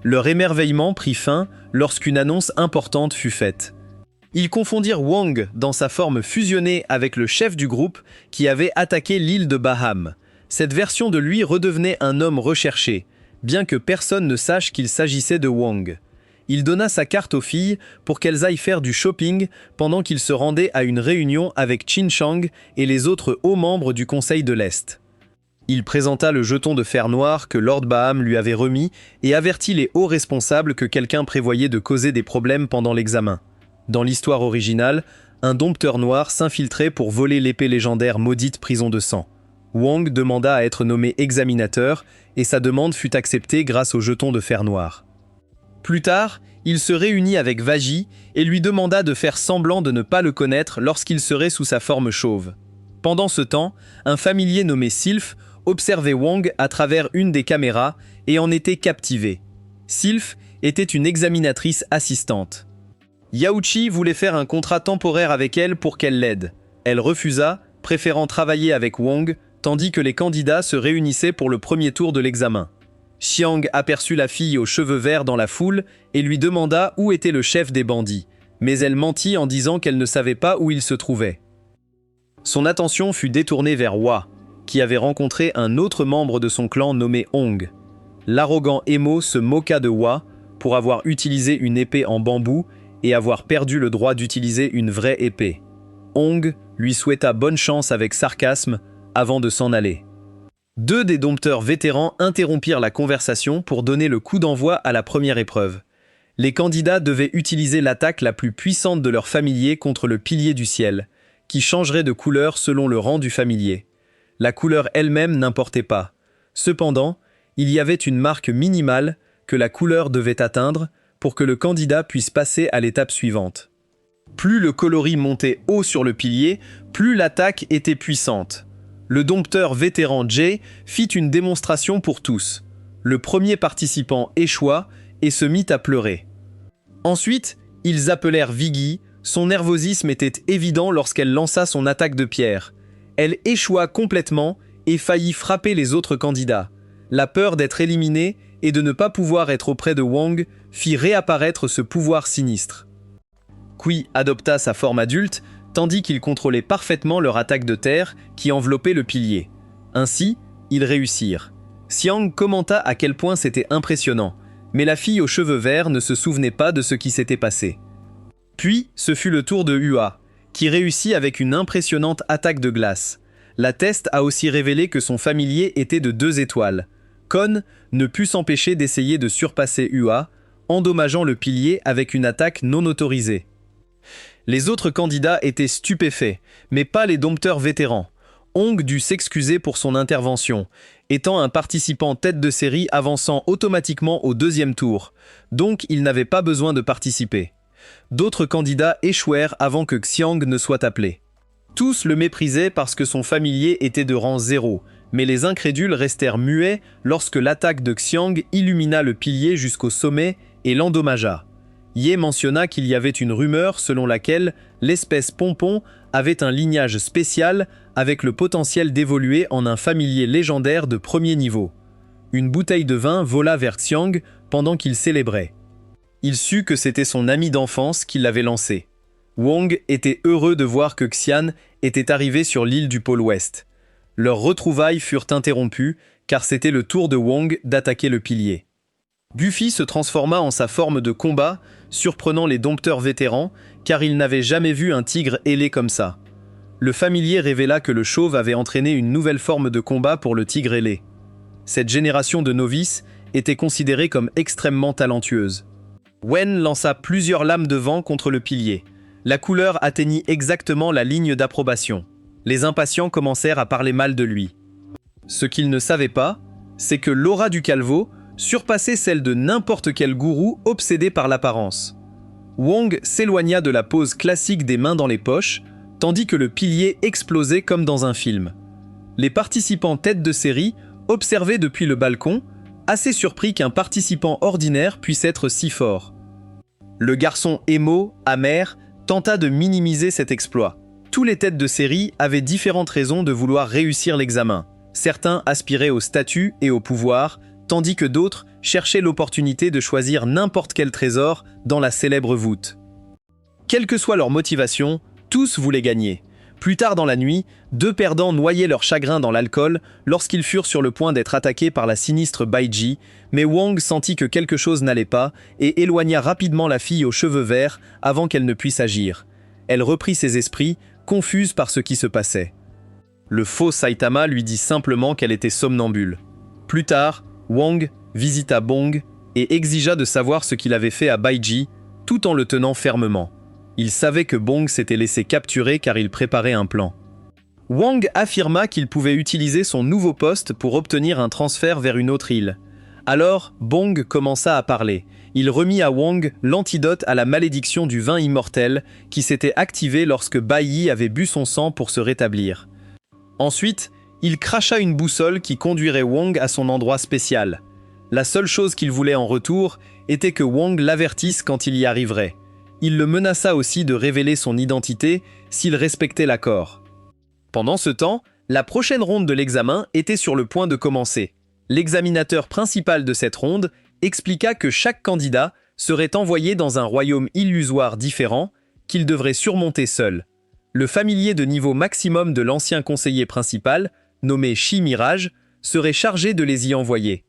Leur émerveillement prit fin lorsqu'une annonce importante fut faite. Ils confondirent Wang dans sa forme fusionnée avec le chef du groupe qui avait attaqué l'île de Baham. Cette version de lui redevenait un homme recherché, bien que personne ne sache qu'il s'agissait de Wang. Il donna sa carte aux filles pour qu'elles aillent faire du shopping pendant qu'il se rendait à une réunion avec Qin Shang et les autres hauts membres du Conseil de l'Est. Il présenta le jeton de fer noir que Lord Baham lui avait remis et avertit les hauts responsables que quelqu'un prévoyait de causer des problèmes pendant l'examen. Dans l'histoire originale, un dompteur noir s'infiltrait pour voler l'épée légendaire maudite prison de sang. Wang demanda à être nommé examinateur et sa demande fut acceptée grâce au jeton de fer noir. Plus tard, il se réunit avec Vaji et lui demanda de faire semblant de ne pas le connaître lorsqu'il serait sous sa forme chauve. Pendant ce temps, un familier nommé Sylph observait Wang à travers une des caméras et en était captivé. Sylph était une examinatrice assistante. Yaouchi voulait faire un contrat temporaire avec elle pour qu'elle l'aide. Elle refusa, préférant travailler avec Wang, tandis que les candidats se réunissaient pour le premier tour de l'examen. Xiang aperçut la fille aux cheveux verts dans la foule et lui demanda où était le chef des bandits, mais elle mentit en disant qu'elle ne savait pas où il se trouvait. Son attention fut détournée vers Hua, qui avait rencontré un autre membre de son clan nommé Hong. L'arrogant Emo se moqua de Hua pour avoir utilisé une épée en bambou et avoir perdu le droit d'utiliser une vraie épée. Hong lui souhaita bonne chance avec sarcasme avant de s'en aller. Deux des dompteurs vétérans interrompirent la conversation pour donner le coup d'envoi à la première épreuve. Les candidats devaient utiliser l'attaque la plus puissante de leur familier contre le pilier du ciel, qui changerait de couleur selon le rang du familier. La couleur elle-même n'importait pas. Cependant, il y avait une marque minimale que la couleur devait atteindre pour que le candidat puisse passer à l'étape suivante. Plus le coloris montait haut sur le pilier, plus l'attaque était puissante. Le dompteur vétéran Jay fit une démonstration pour tous. Le premier participant échoua et se mit à pleurer. Ensuite, ils appelèrent Viggy. Son nervosisme était évident lorsqu'elle lança son attaque de pierre. Elle échoua complètement et faillit frapper les autres candidats. La peur d'être éliminée et de ne pas pouvoir être auprès de Wong fit réapparaître ce pouvoir sinistre. Qui adopta sa forme adulte, tandis qu'ils contrôlaient parfaitement leur attaque de terre qui enveloppait le pilier. Ainsi, ils réussirent. Xiang commenta à quel point c'était impressionnant, mais la fille aux cheveux verts ne se souvenait pas de ce qui s'était passé. Puis, ce fut le tour de Hua, qui réussit avec une impressionnante attaque de glace. La test a aussi révélé que son familier était de 2 étoiles. Kon ne put s'empêcher d'essayer de surpasser Hua, endommageant le pilier avec une attaque non autorisée. Les autres candidats étaient stupéfaits, mais pas les dompteurs vétérans. Hong dut s'excuser pour son intervention, étant un participant tête de série avançant automatiquement au 2e tour, donc il n'avait pas besoin de participer. D'autres candidats échouèrent avant que Xiang ne soit appelé. Tous le méprisaient parce que son familier était de rang 0, mais les incrédules restèrent muets lorsque l'attaque de Xiang illumina le pilier jusqu'au sommet et l'endommagea. Ye mentionna qu'il y avait une rumeur selon laquelle l'espèce pompon avait un lignage spécial avec le potentiel d'évoluer en un familier légendaire de 1er niveau. Une bouteille de vin vola vers Xiang pendant qu'il célébrait. Il sut que c'était son ami d'enfance qui l'avait lancé. Wong était heureux de voir que Xian était arrivé sur l'île du pôle Ouest. Leurs retrouvailles furent interrompues car c'était le tour de Wong d'attaquer le pilier. Buffy se transforma en sa forme de combat, surprenant les dompteurs vétérans, car ils n'avaient jamais vu un tigre ailé comme ça. Le familier révéla que le chauve avait entraîné une nouvelle forme de combat pour le tigre ailé. Cette génération de novices était considérée comme extrêmement talentueuse. Wen lança plusieurs lames de vent contre le pilier. La couleur atteignit exactement la ligne d'approbation. Les impatients commencèrent à parler mal de lui. Ce qu'ils ne savaient pas, c'est que l'aura du Calvo surpassait celle de n'importe quel gourou obsédé par l'apparence. Wong s'éloigna de la pose classique des mains dans les poches, tandis que le pilier explosait comme dans un film. Les participants tête de série observaient depuis le balcon, assez surpris qu'un participant ordinaire puisse être si fort. Le garçon émo, amer, tenta de minimiser cet exploit. Tous les têtes de série avaient différentes raisons de vouloir réussir l'examen. Certains aspiraient au statut et au pouvoir, tandis que d'autres cherchaient l'opportunité de choisir n'importe quel trésor dans la célèbre voûte. Quelle que soit leur motivation, tous voulaient gagner. Plus tard dans la nuit, 2 perdants noyaient leur chagrin dans l'alcool lorsqu'ils furent sur le point d'être attaqués par la sinistre Baiji, mais Wong sentit que quelque chose n'allait pas et éloigna rapidement la fille aux cheveux verts avant qu'elle ne puisse agir. Elle reprit ses esprits, confuse par ce qui se passait. Le faux Saitama lui dit simplement qu'elle était somnambule. Plus tard, Wong visita Bong et exigea de savoir ce qu'il avait fait à Baiji, tout en le tenant fermement. Il savait que Bong s'était laissé capturer car il préparait un plan. Wang affirma qu'il pouvait utiliser son nouveau poste pour obtenir un transfert vers une autre île. Alors, Bong commença à parler. Il remit à Wang l'antidote à la malédiction du vin immortel qui s'était activée lorsque Bai Yi avait bu son sang pour se rétablir. Ensuite, il cracha une boussole qui conduirait Wang à son endroit spécial. La seule chose qu'il voulait en retour était que Wang l'avertisse quand il y arriverait. Il le menaça aussi de révéler son identité s'il respectait l'accord. Pendant ce temps, la prochaine ronde de l'examen était sur le point de commencer. L'examinateur principal de cette ronde expliqua que chaque candidat serait envoyé dans un royaume illusoire différent qu'il devrait surmonter seul. Le familier de niveau maximum de l'ancien conseiller principal, nommé Shi Mirage, serait chargé de les y envoyer.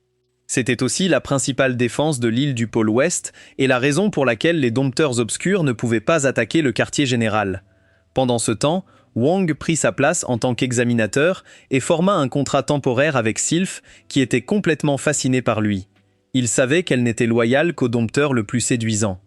C'était aussi la principale défense de l'île du pôle Ouest et la raison pour laquelle les dompteurs obscurs ne pouvaient pas attaquer le quartier général. Pendant ce temps, Wang prit sa place en tant qu'examinateur et forma un contrat temporaire avec Sylph qui était complètement fasciné par lui. Il savait qu'elle n'était loyale qu'au dompteur le plus séduisant.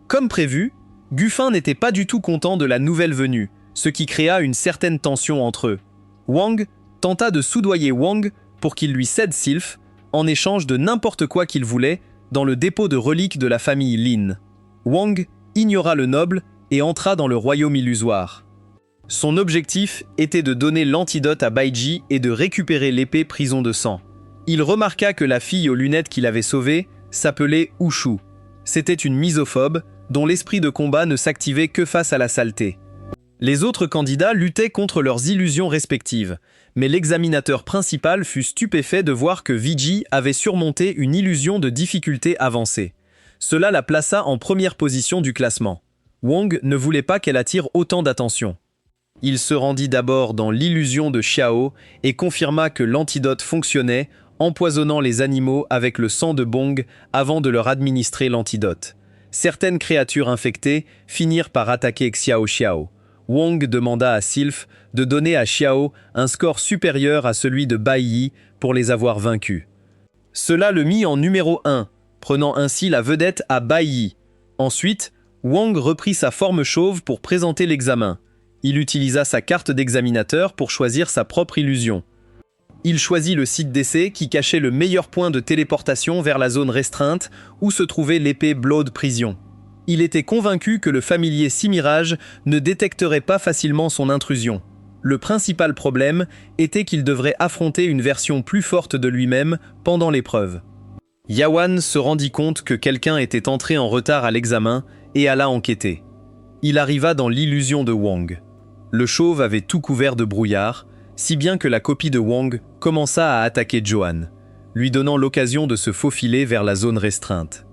Comme prévu, Guffin n'était pas du tout content de la nouvelle venue, ce qui créa une certaine tension entre eux. Wang tenta de soudoyer Wang pour qu'il lui cède Sylph, en échange de n'importe quoi qu'il voulait, dans le dépôt de reliques de la famille Lin. Wang ignora le noble et entra dans le royaume illusoire. Son objectif était de donner l'antidote à Baiji et de récupérer l'épée prison de sang. Il remarqua que la fille aux lunettes qu'il avait sauvée s'appelait Ushu. C'était une misophobe dont l'esprit de combat ne s'activait que face à la saleté. Les autres candidats luttaient contre leurs illusions respectives, mais l'examinateur principal fut stupéfait de voir que Viji avait surmonté une illusion de difficulté avancée. Cela la plaça en première position du classement. Wang ne voulait pas qu'elle attire autant d'attention. Il se rendit d'abord dans l'illusion de Xiao et confirma que l'antidote fonctionnait, empoisonnant les animaux avec le sang de Bong avant de leur administrer l'antidote. Certaines créatures infectées finirent par attaquer Xiao Xiao. Wang demanda à Sylph de donner à Xiao un score supérieur à celui de Bai Yi pour les avoir vaincus. Cela le mit en numéro 1, prenant ainsi la vedette à Bai Yi. Ensuite, Wang reprit sa forme chauve pour présenter l'examen. Il utilisa sa carte d'examinateur pour choisir sa propre illusion. Il choisit le site d'essai qui cachait le meilleur point de téléportation vers la zone restreinte où se trouvait l'épée Blood Prison. Il était convaincu que le familier Simirage ne détecterait pas facilement son intrusion. Le principal problème était qu'il devrait affronter une version plus forte de lui-même pendant l'épreuve. Yawan se rendit compte que quelqu'un était entré en retard à l'examen et alla enquêter. Il arriva dans l'illusion de Wang. Le chauve avait tout couvert de brouillard, si bien que la copie de Wang commença à attaquer Johan, lui donnant l'occasion de se faufiler vers la zone restreinte.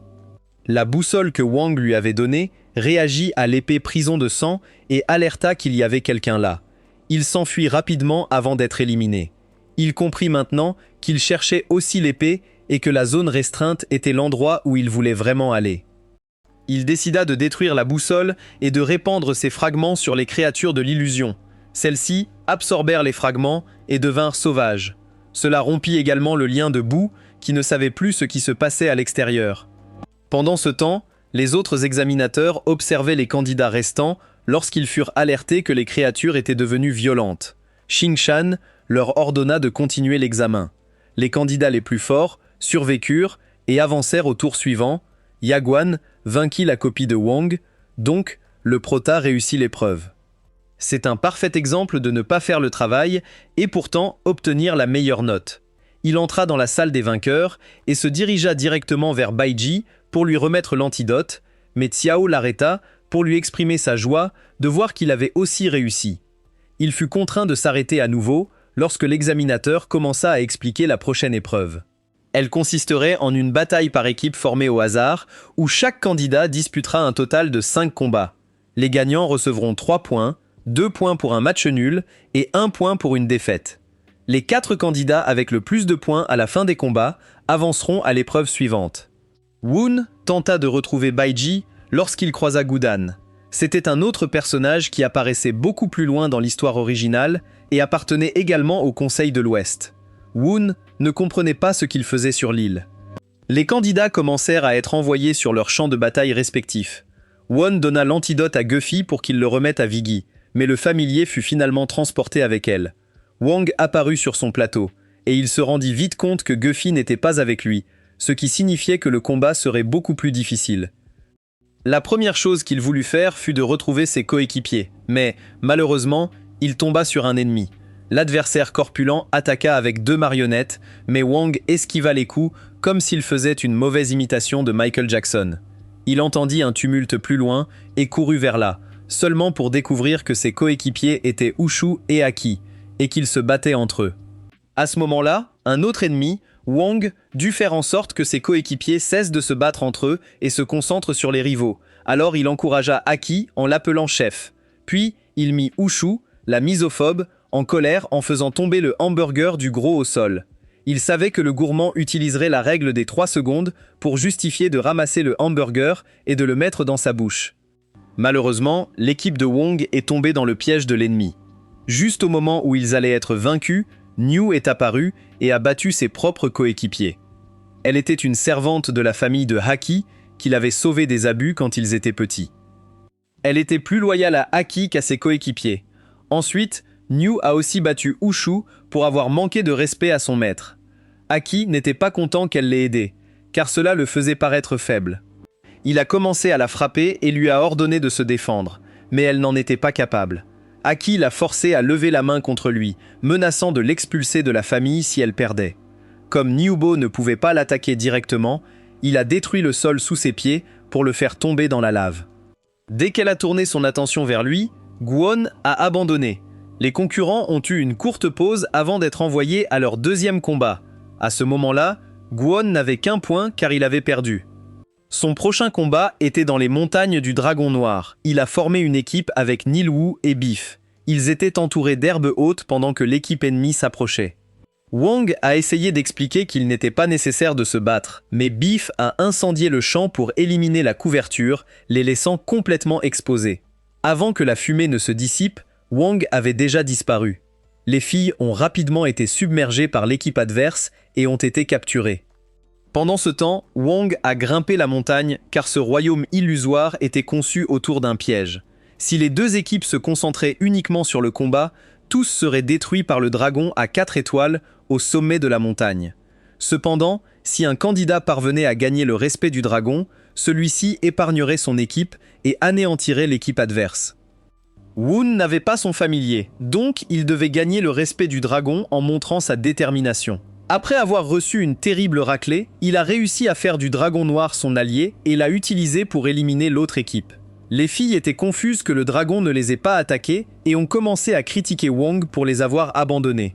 La boussole que Wang lui avait donnée réagit à l'épée prison de sang et alerta qu'il y avait quelqu'un là. Il s'enfuit rapidement avant d'être éliminé. Il comprit maintenant qu'il cherchait aussi l'épée et que la zone restreinte était l'endroit où il voulait vraiment aller. Il décida de détruire la boussole et de répandre ses fragments sur les créatures de l'illusion. Celles-ci absorbèrent les fragments et devinrent sauvages. Cela rompit également le lien de Bou, qui ne savait plus ce qui se passait à l'extérieur. Pendant ce temps, les autres examinateurs observaient les candidats restants lorsqu'ils furent alertés que les créatures étaient devenues violentes. Xing Shan leur ordonna de continuer l'examen. Les candidats les plus forts survécurent et avancèrent au tour suivant. Yaguan vainquit la copie de Wang, donc le prota réussit l'épreuve. C'est un parfait exemple de ne pas faire le travail et pourtant obtenir la meilleure note. Il entra dans la salle des vainqueurs et se dirigea directement vers Baiji pour lui remettre l'antidote, mais Xiao l'arrêta pour lui exprimer sa joie de voir qu'il avait aussi réussi. Il fut contraint de s'arrêter à nouveau lorsque l'examinateur commença à expliquer la prochaine épreuve. Elle consisterait en une bataille par équipe formée au hasard, où chaque candidat disputera un total de 5 combats. Les gagnants recevront 3 points, 2 points pour un match nul et 1 point pour une défaite. Les 4 candidats avec le plus de points à la fin des combats avanceront à l'épreuve suivante. Woon tenta de retrouver Baiji lorsqu'il croisa Gudan. C'était un autre personnage qui apparaissait beaucoup plus loin dans l'histoire originale et appartenait également au Conseil de l'Ouest. Woon ne comprenait pas ce qu'il faisait sur l'île. Les candidats commencèrent à être envoyés sur leurs champs de bataille respectifs. Won donna l'antidote à Guffy pour qu'il le remette à Viggy, mais le familier fut finalement transporté avec elle. Wang apparut sur son plateau, et il se rendit vite compte que Guffy n'était pas avec lui, ce qui signifiait que le combat serait beaucoup plus difficile. La première chose qu'il voulut faire fut de retrouver ses coéquipiers, mais, malheureusement, il tomba sur un ennemi. L'adversaire corpulent attaqua avec 2 marionnettes, mais Wang esquiva les coups comme s'il faisait une mauvaise imitation de Michael Jackson. Il entendit un tumulte plus loin et courut vers là, seulement pour découvrir que ses coéquipiers étaient Ushu et Aki, et qu'ils se battaient entre eux. À ce moment-là, un autre ennemi, Wang, dut faire en sorte que ses coéquipiers cessent de se battre entre eux et se concentrent sur les rivaux. Alors il encouragea Aki en l'appelant chef. Puis il mit Ushu, la misophobe, en colère en faisant tomber le hamburger du gros au sol. Il savait que le gourmand utiliserait la règle des 3 secondes pour justifier de ramasser le hamburger et de le mettre dans sa bouche. Malheureusement, l'équipe de Wang est tombée dans le piège de l'ennemi. Juste au moment où ils allaient être vaincus, Niu est apparue et a battu ses propres coéquipiers. Elle était une servante de la famille de Haki qui l'avait sauvé des abus quand ils étaient petits. Elle était plus loyale à Haki qu'à ses coéquipiers. Ensuite, Niu a aussi battu Wushu pour avoir manqué de respect à son maître. Aki n'était pas content qu'elle l'ait aidé, car cela le faisait paraître faible. Il a commencé à la frapper et lui a ordonné de se défendre, mais elle n'en était pas capable. Aki l'a forcé à lever la main contre lui, menaçant de l'expulser de la famille si elle perdait. Comme Niubo ne pouvait pas l'attaquer directement, il a détruit le sol sous ses pieds pour le faire tomber dans la lave. Dès qu'elle a tourné son attention vers lui, Gwon a abandonné. Les concurrents ont eu une courte pause avant d'être envoyés à leur deuxième combat. À ce moment-là, Gwon n'avait qu'un point car il avait perdu. Son prochain combat était dans les montagnes du Dragon Noir. Il a formé une équipe avec Nilwu et Beef. Ils étaient entourés d'herbes hautes pendant que l'équipe ennemie s'approchait. Wang a essayé d'expliquer qu'il n'était pas nécessaire de se battre, mais Beef a incendié le champ pour éliminer la couverture, les laissant complètement exposés. Avant que la fumée ne se dissipe, Wang avait déjà disparu. Les filles ont rapidement été submergées par l'équipe adverse et ont été capturées. Pendant ce temps, Wang a grimpé la montagne car ce royaume illusoire était conçu autour d'un piège. Si les deux équipes se concentraient uniquement sur le combat, tous seraient détruits par le dragon à 4 étoiles au sommet de la montagne. Cependant, si un candidat parvenait à gagner le respect du dragon, celui-ci épargnerait son équipe et anéantirait l'équipe adverse. Woon n'avait pas son familier, donc il devait gagner le respect du dragon en montrant sa détermination. Après avoir reçu une terrible raclée, il a réussi à faire du dragon noir son allié et l'a utilisé pour éliminer l'autre équipe. Les filles étaient confuses que le dragon ne les ait pas attaquées et ont commencé à critiquer Wang pour les avoir abandonnés.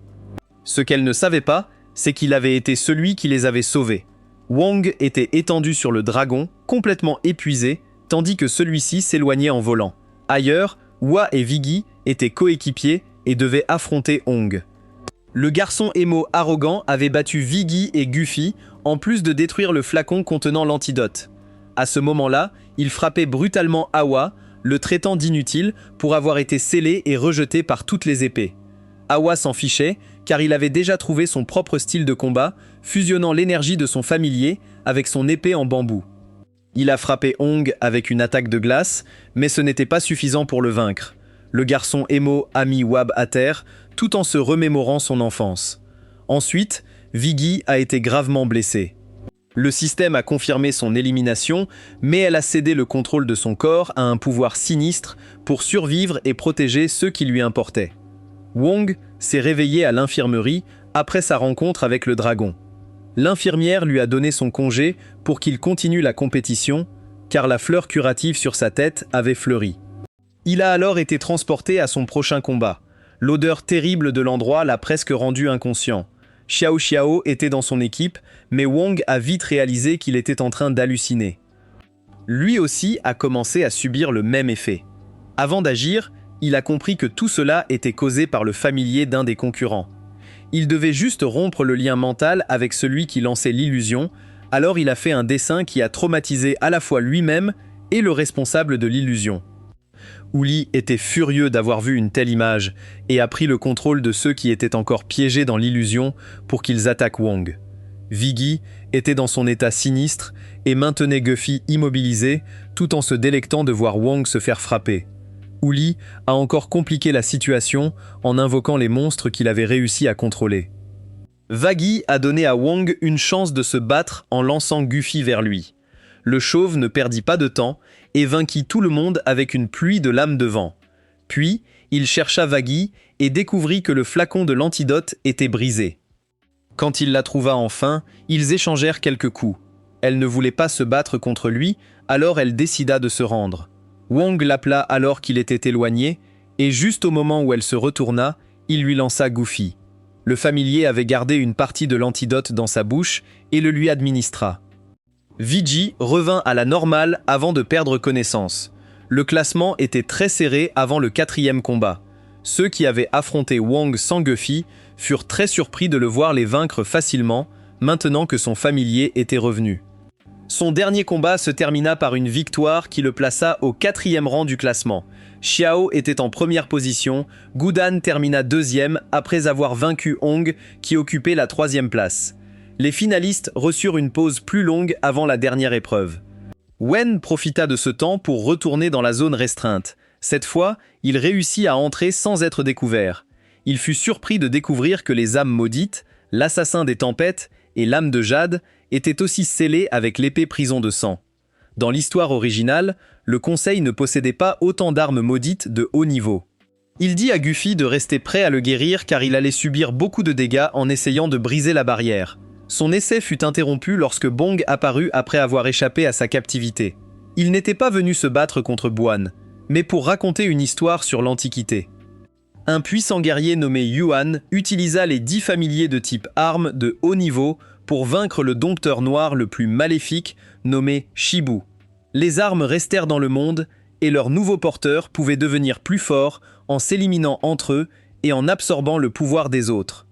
Ce qu'elles ne savaient pas, c'est qu'il avait été celui qui les avait sauvés. Wang était étendu sur le dragon, complètement épuisé, tandis que celui-ci s'éloignait en volant. Ailleurs, Hua et Viggy étaient coéquipiers et devaient affronter Hong. Le garçon émo arrogant avait battu Viggy et Guffy, en plus de détruire le flacon contenant l'antidote. À ce moment-là, il frappait brutalement Awa, le traitant d'inutile pour avoir été scellé et rejeté par toutes les épées. Awa s'en fichait, car il avait déjà trouvé son propre style de combat, fusionnant l'énergie de son familier avec son épée en bambou. Il a frappé Hong avec une attaque de glace, mais ce n'était pas suffisant pour le vaincre. Le garçon émo a mis Wab à terre, tout en se remémorant son enfance. Ensuite, Viggy a été gravement blessée. Le système a confirmé son élimination, mais elle a cédé le contrôle de son corps à un pouvoir sinistre pour survivre et protéger ceux qui lui importaient. Wong s'est réveillé à l'infirmerie après sa rencontre avec le dragon. L'infirmière lui a donné son congé pour qu'il continue la compétition, car la fleur curative sur sa tête avait fleuri. Il a alors été transporté à son prochain combat. L'odeur terrible de l'endroit l'a presque rendu inconscient. Xiao Xiao était dans son équipe, mais Wang a vite réalisé qu'il était en train d'halluciner. Lui aussi a commencé à subir le même effet. Avant d'agir, il a compris que tout cela était causé par le familier d'un des concurrents. Il devait juste rompre le lien mental avec celui qui lançait l'illusion, alors il a fait un dessin qui a traumatisé à la fois lui-même et le responsable de l'illusion. Uli était furieux d'avoir vu une telle image et a pris le contrôle de ceux qui étaient encore piégés dans l'illusion pour qu'ils attaquent Wang. Viggy était dans son état sinistre et maintenait Guffy immobilisé tout en se délectant de voir Wang se faire frapper. Uli a encore compliqué la situation en invoquant les monstres qu'il avait réussi à contrôler. Vaggy a donné à Wang une chance de se battre en lançant Guffy vers lui. Le chauve ne perdit pas de temps et vainquit tout le monde avec une pluie de lames de vent. Puis, il chercha Vaggy et découvrit que le flacon de l'antidote était brisé. Quand il la trouva enfin, ils échangèrent quelques coups. Elle ne voulait pas se battre contre lui, alors elle décida de se rendre. Wang l'appela alors qu'il était éloigné, et juste au moment où elle se retourna, il lui lança Guffy. Le familier avait gardé une partie de l'antidote dans sa bouche et le lui administra. Viggy revint à la normale avant de perdre connaissance. Le classement était très serré avant le 4e combat. Ceux qui avaient affronté Wang sans Guffy furent très surpris de le voir les vaincre facilement, maintenant que son familier était revenu. Son dernier combat se termina par une victoire qui le plaça au 4e rang du classement. Xiao était en première position, Gudan termina 2e après avoir vaincu Hong qui occupait la 3e place. Les finalistes reçurent une pause plus longue avant la dernière épreuve. Wen profita de ce temps pour retourner dans la zone restreinte. Cette fois, Il réussit à entrer sans être découvert. Il fut surpris de découvrir que les âmes maudites, l'assassin des tempêtes et l'âme de jade étaient aussi scellés avec l'épée prison de sang. Dans l'histoire originale, le Conseil ne possédait pas autant d'armes maudites de haut niveau. Il dit à Guffy de rester prêt à le guérir car il allait subir beaucoup de dégâts en essayant de briser la barrière. Son essai fut interrompu lorsque Bong apparut après avoir échappé à sa captivité. Il n'était pas venu se battre contre Buan, mais pour raconter une histoire sur l'Antiquité. Un puissant guerrier nommé Yuan utilisa les 10 familiers de type armes de haut niveau pour vaincre le dompteur noir le plus maléfique nommé Shibu. Les armes restèrent dans le monde et leurs nouveaux porteurs pouvaient devenir plus forts en s'éliminant entre eux et en absorbant le pouvoir des autres.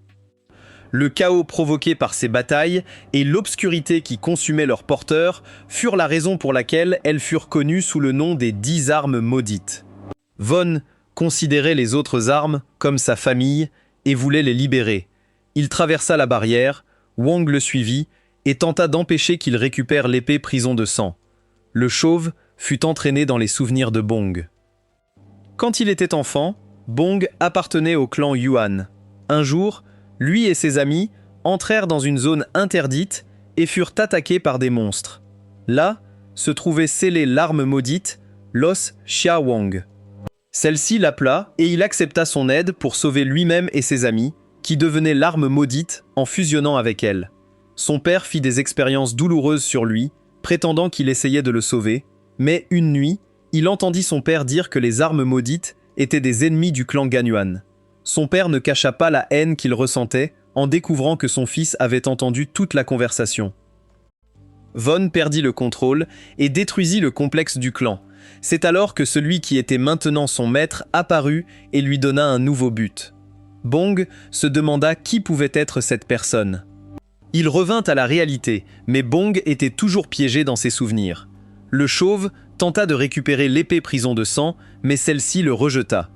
Le chaos provoqué par ces batailles et l'obscurité qui consumait leurs porteurs furent la raison pour laquelle elles furent connues sous le nom des 10 armes maudites. Von considérait les autres armes comme sa famille et voulait les libérer. Il traversa la barrière, Wong le suivit et tenta d'empêcher qu'il récupère l'épée prison de sang. Le chauve fut entraîné dans les souvenirs de Bong. Quand il était enfant, Bong appartenait au clan Yuan. Un jour, lui et ses amis entrèrent dans une zone interdite et furent attaqués par des monstres. Là, se trouvait scellée l'arme maudite, l'os Xia Wang. Celle-ci l'appela et il accepta son aide pour sauver lui-même et ses amis, qui devenaient l'arme maudite en fusionnant avec elle. Son père fit des expériences douloureuses sur lui, prétendant qu'il essayait de le sauver, mais une nuit, il entendit son père dire que les armes maudites étaient des ennemis du clan Ganyuan. Son père ne cacha pas la haine qu'il ressentait en découvrant que son fils avait entendu toute la conversation. Von perdit le contrôle et détruisit le complexe du clan. C'est alors que celui qui était maintenant son maître apparut et lui donna un nouveau but. Bong se demanda qui pouvait être cette personne. Il revint à la réalité, mais Bong était toujours piégé dans ses souvenirs. Le chauve tenta de récupérer l'épée prison de sang, mais celle-ci le rejeta.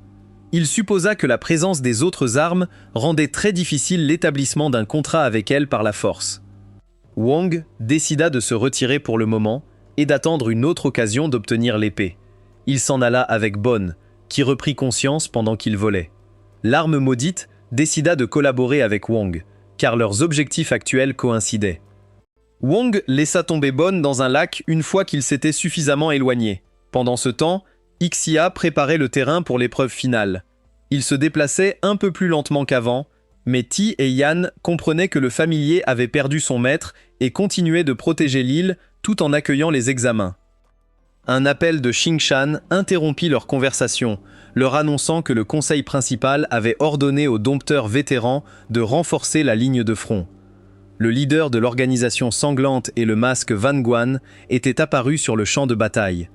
Il supposa que la présence des autres armes rendait très difficile l'établissement d'un contrat avec elle par la force. Wong décida de se retirer pour le moment et d'attendre une autre occasion d'obtenir l'épée. Il s'en alla avec Bon, qui reprit conscience pendant qu'il volait. L'arme maudite décida de collaborer avec Wong, car leurs objectifs actuels coïncidaient. Wong laissa tomber Bon dans un lac une fois qu'il s'était suffisamment éloigné. Pendant ce temps, Ixia préparait le terrain pour l'épreuve finale. Il se déplaçait un peu plus lentement qu'avant, mais Ti et Yan comprenaient que le familier avait perdu son maître et continuait de protéger l'île tout en accueillant les examens. Un appel de Xingshan interrompit leur conversation, leur annonçant que le conseil principal avait ordonné aux dompteurs vétérans de renforcer la ligne de front. Le leader de l'organisation sanglante et le masque Van Guan étaient apparus sur le champ de bataille.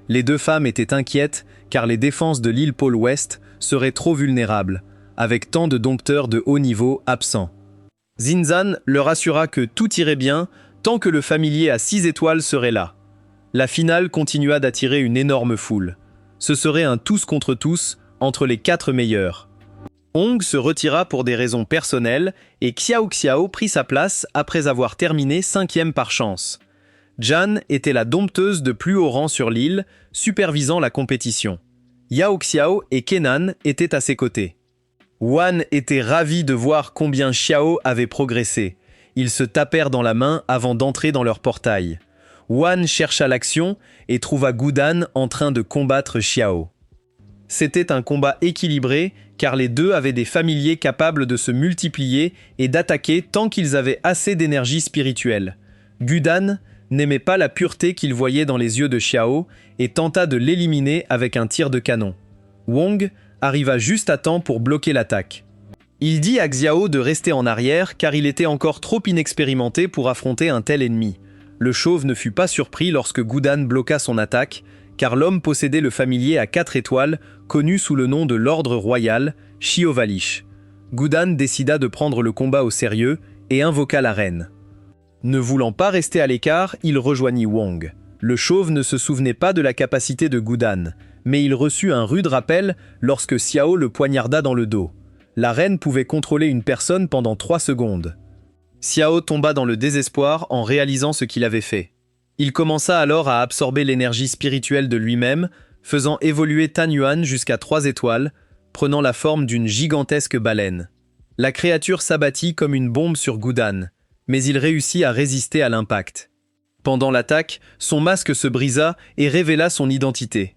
Les deux femmes étaient inquiètes car les défenses de l'île pôle Ouest seraient trop vulnérables, avec tant de dompteurs de haut niveau absents. Zinzan leur assura que tout irait bien tant que le familier à 6 étoiles serait là. La finale continua d'attirer une énorme foule. Ce serait un tous contre tous entre les 4 meilleurs. Hong se retira pour des raisons personnelles et Xiao Xiao prit sa place après avoir terminé 5e par chance. Jan était la dompteuse de plus haut rang sur l'île, supervisant la compétition. Yao Xiao et Kenan étaient à ses côtés. Wan était ravi de voir combien Xiao avait progressé. Ils se tapèrent dans la main avant d'entrer dans leur portail. Wan chercha l'action et trouva Gudan en train de combattre Xiao. C'était un combat équilibré car les deux avaient des familiers capables de se multiplier et d'attaquer tant qu'ils avaient assez d'énergie spirituelle. Gudan n'aimait pas la pureté qu'il voyait dans les yeux de Xiao et tenta de l'éliminer avec un tir de canon. Wong arriva juste à temps pour bloquer l'attaque. Il dit à Xiao de rester en arrière car il était encore trop inexpérimenté pour affronter un tel ennemi. Le chauve ne fut pas surpris lorsque Gudan bloqua son attaque, car l'homme possédait le familier à 4 étoiles, connu sous le nom de l'Ordre Royal, Shiovalish. Gudan décida de prendre le combat au sérieux et invoqua la reine. Ne voulant pas rester à l'écart, il rejoignit Wong. Le chauve ne se souvenait pas de la capacité de Gudan, mais il reçut un rude rappel lorsque Xiao le poignarda dans le dos. La reine pouvait contrôler une personne pendant 3 secondes. Xiao tomba dans le désespoir en réalisant ce qu'il avait fait. Il commença alors à absorber l'énergie spirituelle de lui-même, faisant évoluer Tan Yuan jusqu'à 3 étoiles, prenant la forme d'une gigantesque baleine. La créature s'abattit comme une bombe sur Gudan, mais il réussit à résister à l'impact. Pendant l'attaque, son masque se brisa et révéla son identité.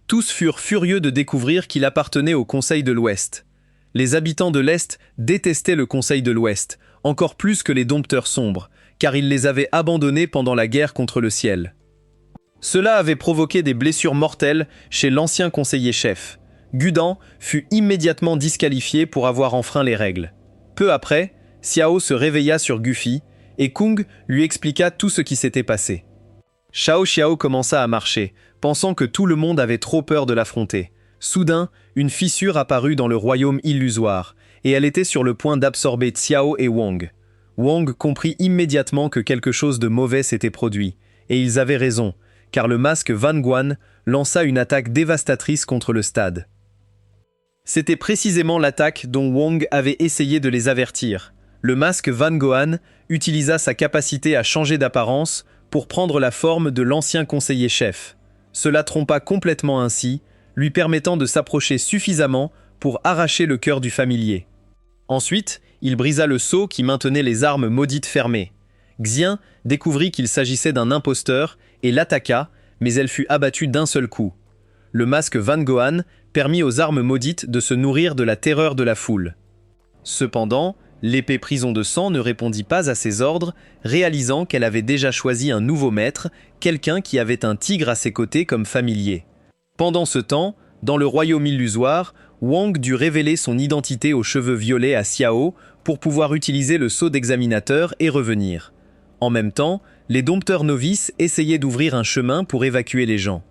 Tous furent furieux de découvrir qu'il appartenait au Conseil de l'Ouest. Les habitants de l'Est détestaient le Conseil de l'Ouest, encore plus que les Dompteurs sombres, car ils les avaient abandonnés pendant la guerre contre le ciel. Cela avait provoqué des blessures mortelles chez l'ancien conseiller-chef. Gudan fut immédiatement disqualifié pour avoir enfreint les règles. Peu après, Xiao se réveilla sur Gufi et Kung lui expliqua tout ce qui s'était passé. Shao Xiao commença à marcher, pensant que tout le monde avait trop peur de l'affronter. Soudain, une fissure apparut dans le royaume illusoire, et elle était sur le point d'absorber Xiao et Wang. Wang comprit immédiatement que quelque chose de mauvais s'était produit, et ils avaient raison, car le masque Van Guan lança une attaque dévastatrice contre le stade. C'était précisément l'attaque dont Wang avait essayé de les avertir. Le masque Van Gohan utilisa sa capacité à changer d'apparence pour prendre la forme de l'ancien conseiller-chef. Cela trompa complètement ainsi, lui permettant de s'approcher suffisamment pour arracher le cœur du familier. Ensuite, il brisa le sceau qui maintenait les armes maudites fermées. Xian découvrit qu'il s'agissait d'un imposteur et l'attaqua, mais elle fut abattue d'un seul coup. Le masque Van Gohan permit aux armes maudites de se nourrir de la terreur de la foule. Cependant, l'épée prison de sang ne répondit pas à ses ordres, réalisant qu'elle avait déjà choisi un nouveau maître, quelqu'un qui avait un tigre à ses côtés comme familier. Pendant ce temps, dans le royaume illusoire, Wang dut révéler son identité aux cheveux violets à Xiao pour pouvoir utiliser le sceau d'examinateur et revenir. En même temps, les dompteurs novices essayaient d'ouvrir un chemin pour évacuer les gens.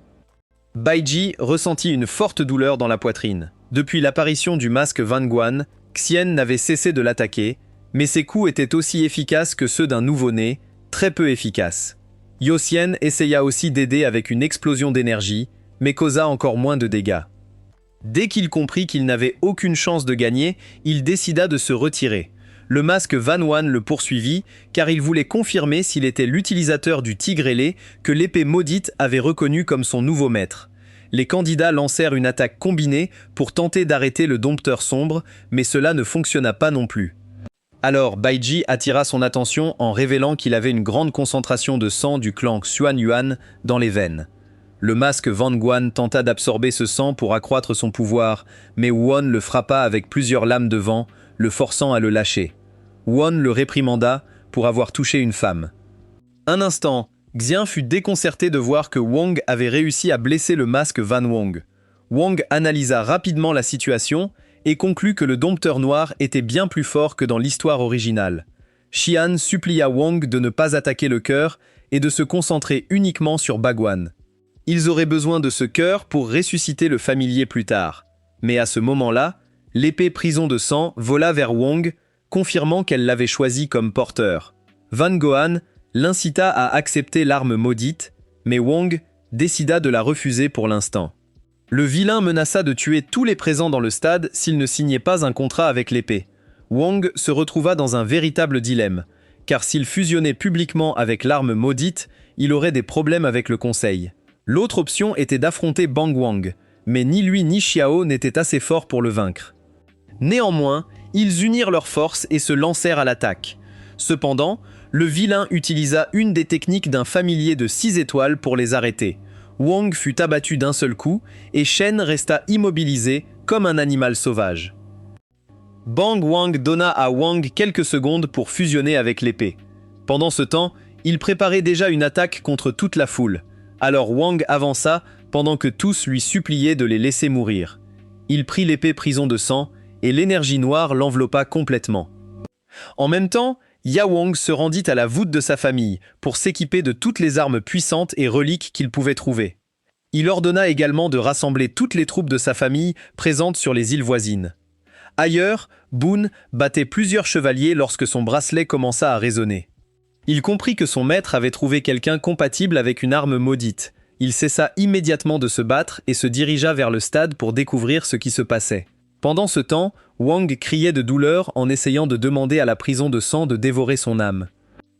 Baiji ressentit une forte douleur dans la poitrine. Depuis l'apparition du masque Van Guan, Xian n'avait cessé de l'attaquer, mais ses coups étaient aussi efficaces que ceux d'un nouveau-né, très peu efficaces. Yoxian essaya aussi d'aider avec une explosion d'énergie, mais causa encore moins de dégâts. Dès qu'il comprit qu'il n'avait aucune chance de gagner, il décida de se retirer. Le masque Van Wan le poursuivit, car il voulait confirmer s'il était l'utilisateur du tigre ailé que l'épée maudite avait reconnu comme son nouveau maître. Les candidats lancèrent une attaque combinée pour tenter d'arrêter le dompteur sombre, mais cela ne fonctionna pas non plus. Alors Baiji attira son attention en révélant qu'il avait une grande concentration de sang du clan Xuan Yuan dans les veines. Le masque Van Guan tenta d'absorber ce sang pour accroître son pouvoir, mais Won le frappa avec plusieurs lames de vent, le forçant à le lâcher. Won le réprimanda pour avoir touché une femme. Un instant, Xian fut déconcerté de voir que Wang avait réussi à blesser le masque Van Wang. Wang analysa rapidement la situation et conclut que le dompteur noir était bien plus fort que dans l'histoire originale. Xian supplia Wang de ne pas attaquer le cœur et de se concentrer uniquement sur Bagwan. Ils auraient besoin de ce cœur pour ressusciter le familier plus tard. Mais à ce moment-là, l'épée prison de sang vola vers Wang, confirmant qu'elle l'avait choisi comme porteur. Van Gohan l'incita à accepter l'arme maudite, mais Wang décida de la refuser pour l'instant. Le vilain menaça de tuer tous les présents dans le stade s'il ne signait pas un contrat avec l'épée. Wang se retrouva dans un véritable dilemme, car s'il fusionnait publiquement avec l'arme maudite, il aurait des problèmes avec le conseil. L'autre option était d'affronter Bang Wang, mais ni lui ni Xiao n'étaient assez forts pour le vaincre. Néanmoins, ils unirent leurs forces et se lancèrent à l'attaque. Cependant, le vilain utilisa une des techniques d'un familier de 6 étoiles pour les arrêter. Wang fut abattu d'un seul coup et Shen resta immobilisé comme un animal sauvage. Bang Wang donna à Wang quelques secondes pour fusionner avec l'épée. Pendant ce temps, il préparait déjà une attaque contre toute la foule. Alors Wang avança pendant que tous lui suppliaient de les laisser mourir. Il prit l'épée prison de sang et l'énergie noire l'enveloppa complètement. En même temps, Ya Wang se rendit à la voûte de sa famille pour s'équiper de toutes les armes puissantes et reliques qu'il pouvait trouver. Il ordonna également de rassembler toutes les troupes de sa famille présentes sur les îles voisines. Ailleurs, Boon battait plusieurs chevaliers lorsque son bracelet commença à résonner. Il comprit que son maître avait trouvé quelqu'un compatible avec une arme maudite. Il cessa immédiatement de se battre et se dirigea vers le stade pour découvrir ce qui se passait. Pendant ce temps, Wang criait de douleur en essayant de demander à la prison de sang de dévorer son âme.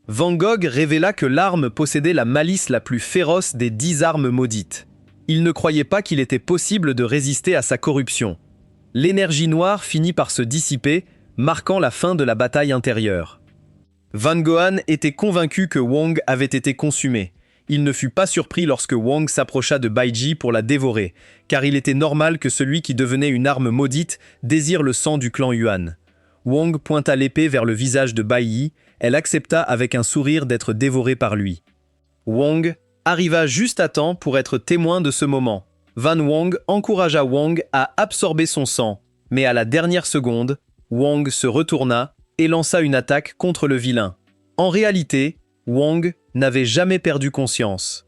Van Gogh révéla que l'arme possédait la malice la plus féroce des 10 armes maudites. Il ne croyait pas qu'il était possible de résister à sa corruption. L'énergie noire finit par se dissiper, marquant la fin de la bataille intérieure. Van Gohan était convaincu que Wong avait été consumé. Il ne fut pas surpris lorsque Wong s'approcha de Bai Ji pour la dévorer, car il était normal que celui qui devenait une arme maudite désire le sang du clan Yuan. Wong pointa l'épée vers le visage de Bai Yi, elle accepta avec un sourire d'être dévorée par lui. Wong arriva juste à temps pour être témoin de ce moment. Van Wong encouragea Wong à absorber son sang, mais à la dernière seconde, Wong se retourna et lança une attaque contre le vilain. En réalité, Wong n'avait jamais perdu conscience.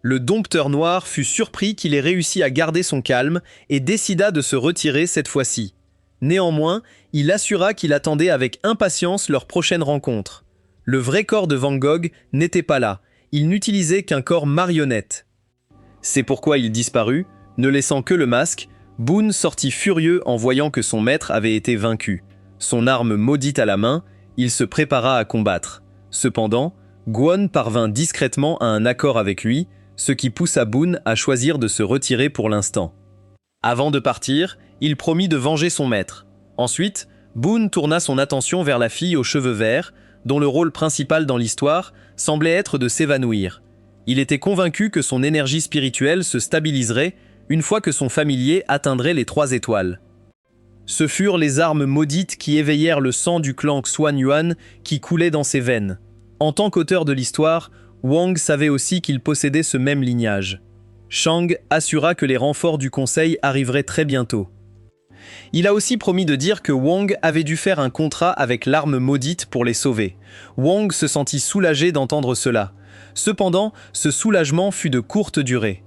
Le dompteur noir fut surpris qu'il ait réussi à garder son calme et décida de se retirer cette fois-ci. Néanmoins, il assura qu'il attendait avec impatience leur prochaine rencontre. Le vrai corps de Van Gogh n'était pas là, il n'utilisait qu'un corps marionnette. C'est pourquoi il disparut, ne laissant que le masque. Boone sortit furieux en voyant que son maître avait été vaincu. Son arme maudite à la main, il se prépara à combattre. Cependant, Guan parvint discrètement à un accord avec lui, ce qui poussa Boone à choisir de se retirer pour l'instant. Avant de partir, il promit de venger son maître. Ensuite, Boone tourna son attention vers la fille aux cheveux verts, dont le rôle principal dans l'histoire semblait être de s'évanouir. Il était convaincu que son énergie spirituelle se stabiliserait une fois que son familier atteindrait les 3 étoiles. Ce furent les armes maudites qui éveillèrent le sang du clan Xuan Yuan qui coulait dans ses veines. En tant qu'auteur de l'histoire, Wang savait aussi qu'il possédait ce même lignage. Shang assura que les renforts du conseil arriveraient très bientôt. Il a aussi promis de dire que Wang avait dû faire un contrat avec l'arme maudite pour les sauver. Wang se sentit soulagé d'entendre cela. Cependant, ce soulagement fut de courte durée.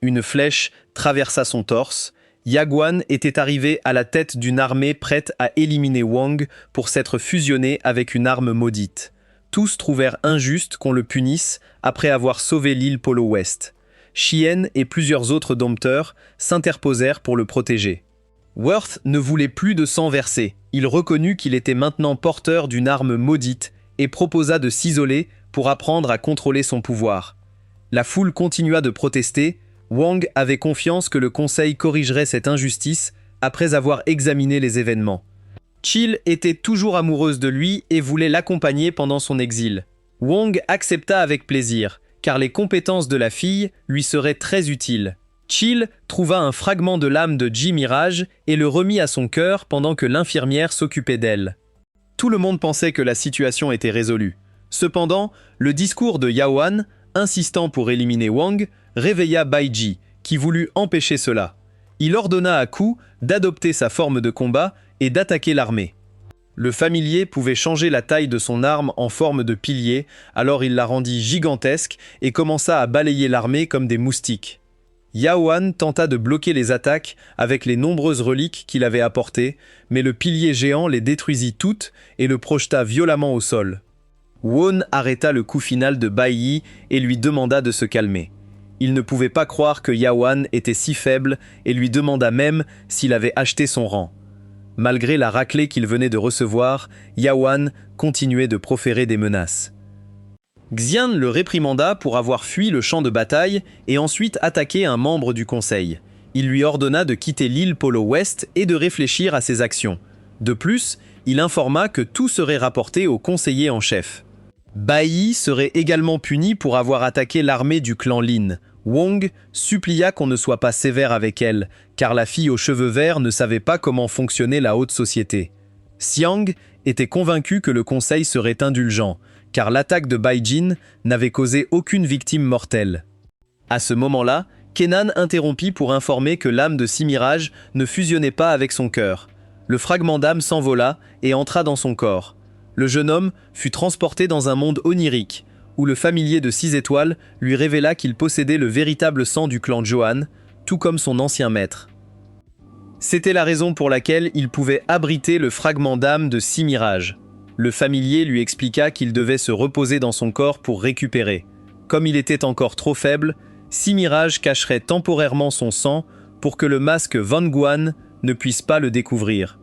Une flèche traversa son torse. Yaguan était arrivé à la tête d'une armée prête à éliminer Wang pour s'être fusionné avec une arme maudite. Tous trouvèrent injuste qu'on le punisse après avoir sauvé l'île Polo West. Shien et plusieurs autres dompteurs s'interposèrent pour le protéger. Worth ne voulait plus de sang versé. Il reconnut qu'il était maintenant porteur d'une arme maudite et proposa de s'isoler pour apprendre à contrôler son pouvoir. La foule continua de protester. Wang avait confiance que le conseil corrigerait cette injustice après avoir examiné les événements. Chill était toujours amoureuse de lui et voulait l'accompagner pendant son exil. Wang accepta avec plaisir, car les compétences de la fille lui seraient très utiles. Chill trouva un fragment de l'âme de Ji Mirage et le remit à son cœur pendant que l'infirmière s'occupait d'elle. Tout le monde pensait que la situation était résolue. Cependant, le discours de Yaoan, insistant pour éliminer Wang, réveilla Bai Ji, qui voulut empêcher cela. Il ordonna à Ku d'adopter sa forme de combat et d'attaquer l'armée. Le familier pouvait changer la taille de son arme en forme de pilier, alors il la rendit gigantesque et commença à balayer l'armée comme des moustiques. Yaoan tenta de bloquer les attaques avec les nombreuses reliques qu'il avait apportées, mais le pilier géant les détruisit toutes et le projeta violemment au sol. Won arrêta le coup final de Bai Yi et lui demanda de se calmer. Il ne pouvait pas croire que Yaoan était si faible et lui demanda même s'il avait acheté son rang. Malgré la raclée qu'il venait de recevoir, Yaoan continuait de proférer des menaces. Xian le réprimanda pour avoir fui le champ de bataille et ensuite attaqué un membre du conseil. Il lui ordonna de quitter l'île Polo West et de réfléchir à ses actions. De plus, il informa que tout serait rapporté au conseiller en chef. Bai Yi serait également puni pour avoir attaqué l'armée du clan Lin. Wong supplia qu'on ne soit pas sévère avec elle, car la fille aux cheveux verts ne savait pas comment fonctionnait la haute société. Xiang était convaincu que le conseil serait indulgent, car l'attaque de Bai Jin n'avait causé aucune victime mortelle. À ce moment-là, Kenan interrompit pour informer que l'âme de Simirage ne fusionnait pas avec son cœur. Le fragment d'âme s'envola et entra dans son corps. Le jeune homme fut transporté dans un monde onirique, où le familier de 6 étoiles lui révéla qu'il possédait le véritable sang du clan Johan, tout comme son ancien maître. C'était la raison pour laquelle il pouvait abriter le fragment d'âme de Simirage. Le familier lui expliqua qu'il devait se reposer dans son corps pour récupérer. Comme il était encore trop faible, Simirage cacherait temporairement son sang pour que le masque Van Guan ne puisse pas le découvrir.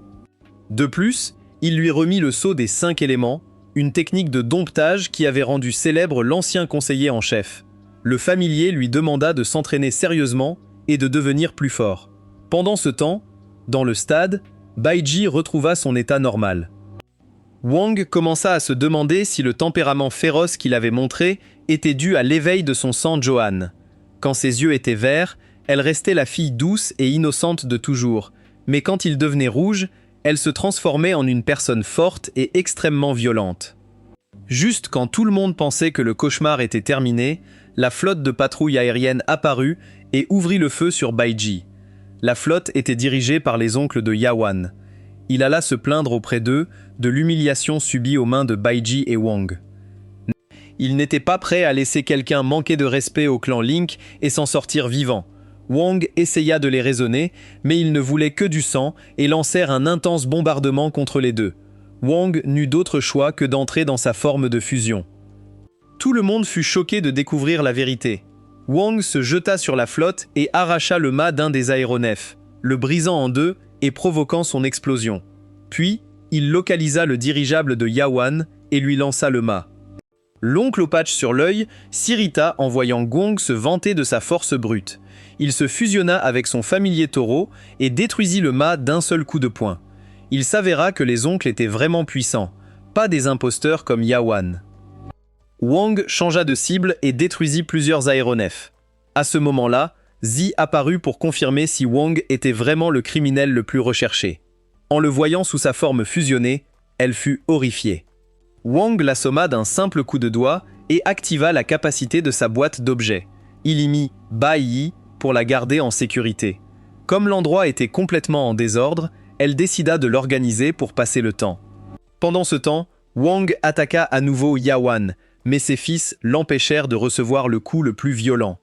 De plus, il lui remit le sceau des 5 éléments, une technique de domptage qui avait rendu célèbre l'ancien conseiller en chef. Le familier lui demanda de s'entraîner sérieusement et de devenir plus fort. Pendant ce temps, dans le stade, Baiji retrouva son état normal. Wang commença à se demander si le tempérament féroce qu'il avait montré était dû à l'éveil de son sang Johan. Quand ses yeux étaient verts, elle restait la fille douce et innocente de toujours, mais quand ils devenaient rouges, elle se transformait en une personne forte et extrêmement violente. Juste quand tout le monde pensait que le cauchemar était terminé, la flotte de patrouille aérienne apparut et ouvrit le feu sur Baiji. La flotte était dirigée par les oncles de Yawan. Il alla se plaindre auprès d'eux de l'humiliation subie aux mains de Baiji et Wang. Il n'était pas prêt à laisser quelqu'un manquer de respect au clan Link et s'en sortir vivant. Wang essaya de les raisonner, mais ils ne voulaient que du sang et lancèrent un intense bombardement contre les deux. Wang n'eut d'autre choix que d'entrer dans sa forme de fusion. Tout le monde fut choqué de découvrir la vérité. Wang se jeta sur la flotte et arracha le mât d'un des aéronefs, le brisant en deux et provoquant son explosion. Puis, il localisa le dirigeable de Yawan et lui lança le mât. L'oncle au patch sur l'œil s'irrita en voyant Gong se vanter de sa force brute. Il se fusionna avec son familier taureau et détruisit le mât d'un seul coup de poing. Il s'avéra que les oncles étaient vraiment puissants, pas des imposteurs comme Yawan. Wang changea de cible et détruisit plusieurs aéronefs. À ce moment-là, Zi apparut pour confirmer si Wang était vraiment le criminel le plus recherché. En le voyant sous sa forme fusionnée, elle fut horrifiée. Wang l'assomma d'un simple coup de doigt et activa la capacité de sa boîte d'objets. Il y mit Bai Yi pour la garder en sécurité. Comme l'endroit était complètement en désordre, elle décida de l'organiser pour passer le temps. Pendant ce temps, Wang attaqua à nouveau Yawan, mais ses fils l'empêchèrent de recevoir le coup le plus violent.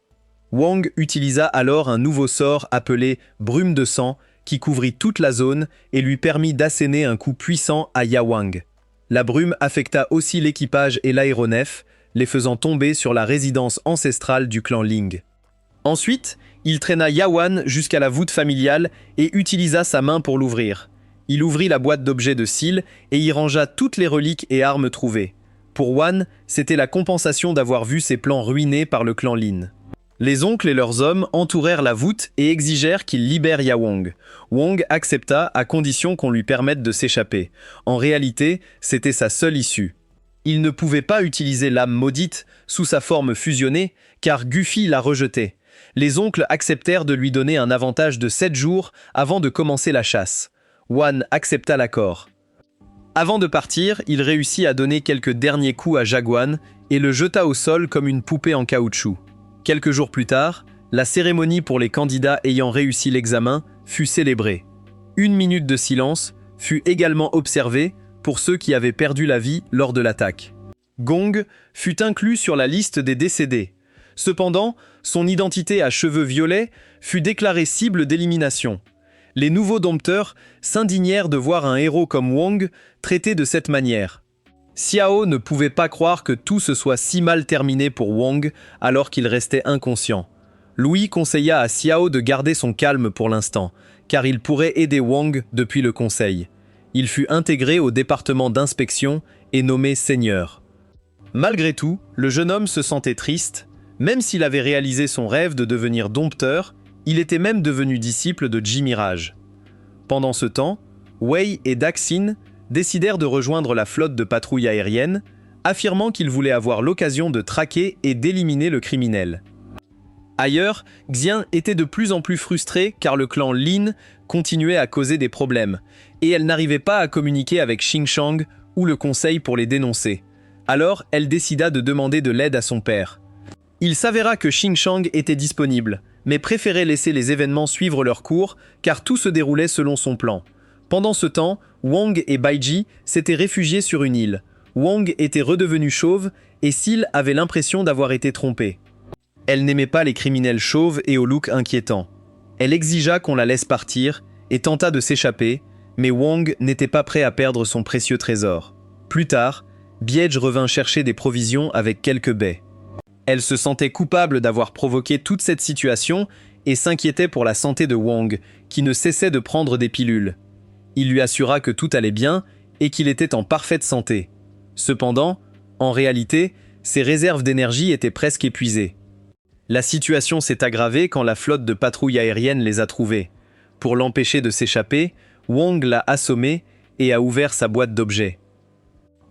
Wang utilisa alors un nouveau sort appelé Brume de sang qui couvrit toute la zone et lui permit d'asséner un coup puissant à Yawang. La brume affecta aussi l'équipage et l'aéronef, les faisant tomber sur la résidence ancestrale du clan Ling. Ensuite, il traîna Yawan jusqu'à la voûte familiale et utilisa sa main pour l'ouvrir. Il ouvrit la boîte d'objets de Seal et y rangea toutes les reliques et armes trouvées. Pour Wan, c'était la compensation d'avoir vu ses plans ruinés par le clan Lin. Les oncles et leurs hommes entourèrent la voûte et exigèrent qu'il libère Yawang. Wang accepta à condition qu'on lui permette de s'échapper. En réalité, c'était sa seule issue. Il ne pouvait pas utiliser l'âme maudite sous sa forme fusionnée car Guffy la rejetait. Les oncles acceptèrent de lui donner un avantage de 7 jours avant de commencer la chasse. Wan accepta l'accord. Avant de partir, il réussit à donner quelques derniers coups à Jaguan et le jeta au sol comme une poupée en caoutchouc. Quelques jours plus tard, la cérémonie pour les candidats ayant réussi l'examen fut célébrée. 1 minute de silence fut également observée pour ceux qui avaient perdu la vie lors de l'attaque. Gong fut inclus sur la liste des décédés. Cependant, son identité à cheveux violets fut déclarée cible d'élimination. Les nouveaux dompteurs s'indignèrent de voir un héros comme Wang traité de cette manière. Xiao ne pouvait pas croire que tout se soit si mal terminé pour Wang alors qu'il restait inconscient. Louis conseilla à Xiao de garder son calme pour l'instant, car il pourrait aider Wang depuis le conseil. Il fut intégré au département d'inspection et nommé seigneur. Malgré tout, le jeune homme se sentait triste. Même s'il avait réalisé son rêve de devenir dompteur, il était même devenu disciple de Ji-Mirage. Pendant ce temps, Wei et Daxin décidèrent de rejoindre la flotte de patrouille aérienne, affirmant qu'ils voulaient avoir l'occasion de traquer et d'éliminer le criminel. Ailleurs, Xian était de plus en plus frustrée car le clan Lin continuait à causer des problèmes, et elle n'arrivait pas à communiquer avec Xingshang ou le conseil pour les dénoncer. Alors, elle décida de demander de l'aide à son père. Il s'avéra que Xingshang était disponible, mais préférait laisser les événements suivre leur cours car tout se déroulait selon son plan. Pendant ce temps, Wang et Baiji s'étaient réfugiés sur une île. Wang était redevenu chauve et Seal avait l'impression d'avoir été trompé. Elle n'aimait pas les criminels chauves et au look inquiétant. Elle exigea qu'on la laisse partir et tenta de s'échapper, mais Wang n'était pas prêt à perdre son précieux trésor. Plus tard, Biege revint chercher des provisions avec quelques baies. Elle se sentait coupable d'avoir provoqué toute cette situation et s'inquiétait pour la santé de Wang, qui ne cessait de prendre des pilules. Il lui assura que tout allait bien et qu'il était en parfaite santé. Cependant, en réalité, ses réserves d'énergie étaient presque épuisées. La situation s'est aggravée quand la flotte de patrouille aérienne les a trouvés. Pour l'empêcher de s'échapper, Wong l'a assommé et a ouvert sa boîte d'objets.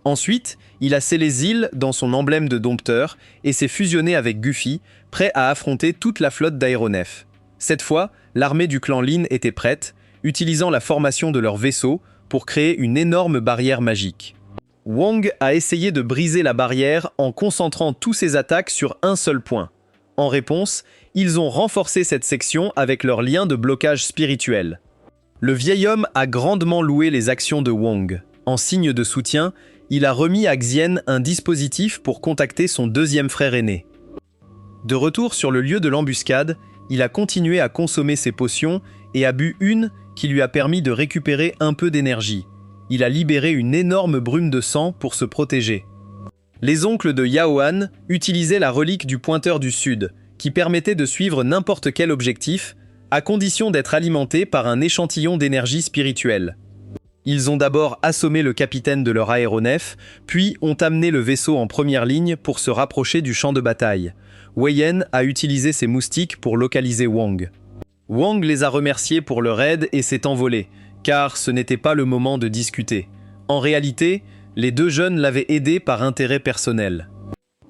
Ensuite, il a scellé Zil dans son emblème de dompteur et s'est fusionné avec Guffy, prêt à affronter toute la flotte d'aéronefs. Cette fois, l'armée du clan Lin était prête, utilisant la formation de leur vaisseau pour créer une énorme barrière magique. Wong a essayé de briser la barrière en concentrant tous ses attaques sur un seul point. En réponse, ils ont renforcé cette section avec leur lien de blocage spirituel. Le vieil homme a grandement loué les actions de Wong. En signe de soutien, il a remis à Xian un dispositif pour contacter son deuxième frère aîné. De retour sur le lieu de l'embuscade, il a continué à consommer ses potions et a bu une qui lui a permis de récupérer un peu d'énergie. Il a libéré une énorme brume de sang pour se protéger. Les oncles de Yaohan utilisaient la relique du pointeur du Sud, qui permettait de suivre n'importe quel objectif, à condition d'être alimenté par un échantillon d'énergie spirituelle. Ils ont d'abord assommé le capitaine de leur aéronef, puis ont amené le vaisseau en première ligne pour se rapprocher du champ de bataille. Wei Yan a utilisé ses moustiques pour localiser Wong. Wong les a remerciés pour leur aide et s'est envolé, car ce n'était pas le moment de discuter. En réalité, les deux jeunes l'avaient aidé par intérêt personnel.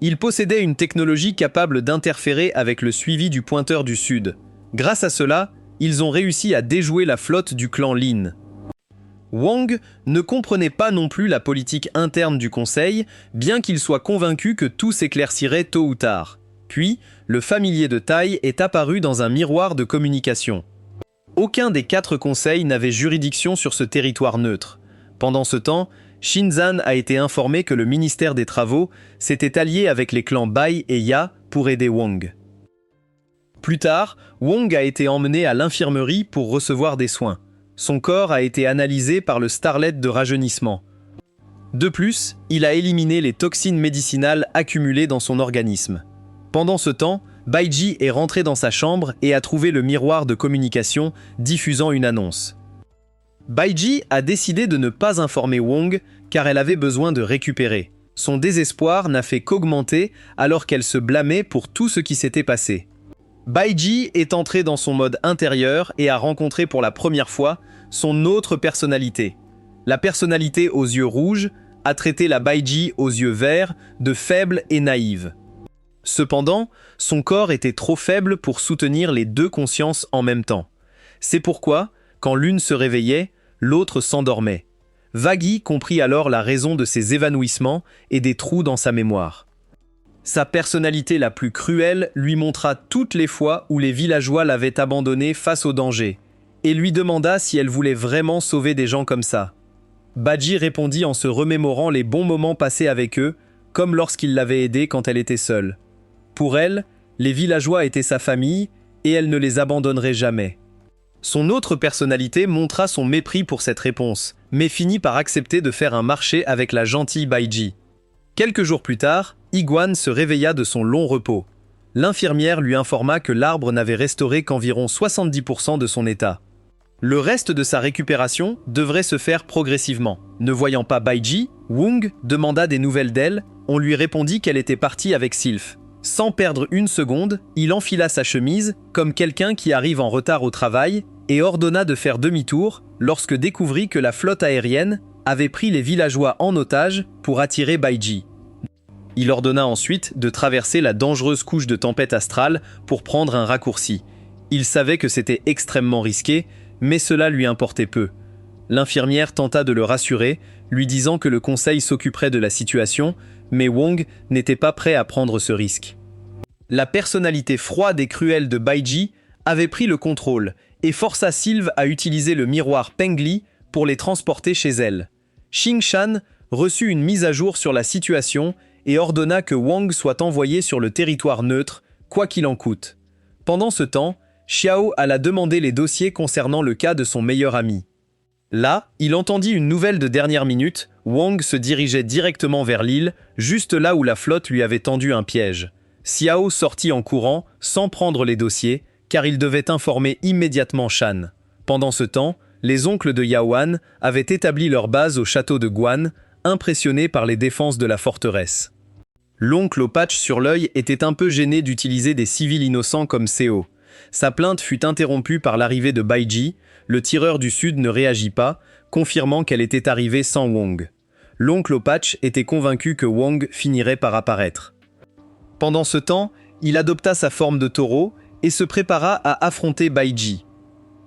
Ils possédaient une technologie capable d'interférer avec le suivi du pointeur du Sud. Grâce à cela, ils ont réussi à déjouer la flotte du clan Lin. Wong ne comprenait pas non plus la politique interne du conseil, bien qu'il soit convaincu que tout s'éclaircirait tôt ou tard. Puis, le familier de taille est apparu dans un miroir de communication. Aucun des 4 conseils n'avait juridiction sur ce territoire neutre. Pendant ce temps, Shinzan a été informé que le ministère des Travaux s'était allié avec les clans Bai et Ya pour aider Wong. Plus tard, Wong a été emmené à l'infirmerie pour recevoir des soins. Son corps a été analysé par le Starlet de rajeunissement. De plus, il a éliminé les toxines médicinales accumulées dans son organisme. Pendant ce temps, Baiji est rentré dans sa chambre et a trouvé le miroir de communication diffusant une annonce. Baiji a décidé de ne pas informer Wong car elle avait besoin de récupérer. Son désespoir n'a fait qu'augmenter alors qu'elle se blâmait pour tout ce qui s'était passé. Baiji est entré dans son mode intérieur et a rencontré pour la première fois son autre personnalité. La personnalité aux yeux rouges a traité la Baiji aux yeux verts de faible et naïve. Cependant, son corps était trop faible pour soutenir les deux consciences en même temps. C'est pourquoi, quand l'une se réveillait, l'autre s'endormait. Vaghi comprit alors la raison de ses évanouissements et des trous dans sa mémoire. Sa personnalité la plus cruelle lui montra toutes les fois où les villageois l'avaient abandonnée face au danger, et lui demanda si elle voulait vraiment sauver des gens comme ça. Baiji répondit en se remémorant les bons moments passés avec eux, comme lorsqu'il l'avait aidée quand elle était seule. Pour elle, les villageois étaient sa famille, et elle ne les abandonnerait jamais. Son autre personnalité montra son mépris pour cette réponse, mais finit par accepter de faire un marché avec la gentille Baiji. Quelques jours plus tard, Iguan se réveilla de son long repos. L'infirmière lui informa que l'arbre n'avait restauré qu'environ 70% de son état. Le reste de sa récupération devrait se faire progressivement. Ne voyant pas Baiji, Wong demanda des nouvelles d'elle, on lui répondit qu'elle était partie avec Sylph. Sans perdre une seconde, il enfila sa chemise, comme quelqu'un qui arrive en retard au travail, et ordonna de faire demi-tour lorsque découvrit que la flotte aérienne avait pris les villageois en otage pour attirer Baiji. Il ordonna ensuite de traverser la dangereuse couche de tempête astrale pour prendre un raccourci. Il savait que c'était extrêmement risqué, mais cela lui importait peu. L'infirmière tenta de le rassurer, lui disant que le conseil s'occuperait de la situation, mais Wong n'était pas prêt à prendre ce risque. La personnalité froide et cruelle de Baiji avait pris le contrôle et força Sylve à utiliser le miroir Pengli pour les transporter chez elle. Xing Shan reçut une mise à jour sur la situation et ordonna que Wang soit envoyé sur le territoire neutre, quoi qu'il en coûte. Pendant ce temps, Xiao alla demander les dossiers concernant le cas de son meilleur ami. Là, il entendit une nouvelle de dernière minute, Wang se dirigeait directement vers l'île, juste là où la flotte lui avait tendu un piège. Xiao sortit en courant, sans prendre les dossiers, car il devait informer immédiatement Shan. Pendant ce temps, les oncles de Yaohan avaient établi leur base au château de Guan, impressionnés par les défenses de la forteresse. L'oncle au patch sur l'œil était un peu gêné d'utiliser des civils innocents comme Seo. Sa plainte fut interrompue par l'arrivée de Baiji, le tireur du Sud ne réagit pas, confirmant qu'elle était arrivée sans Wong. L'oncle au patch était convaincu que Wong finirait par apparaître. Pendant ce temps, il adopta sa forme de taureau et se prépara à affronter Baiji.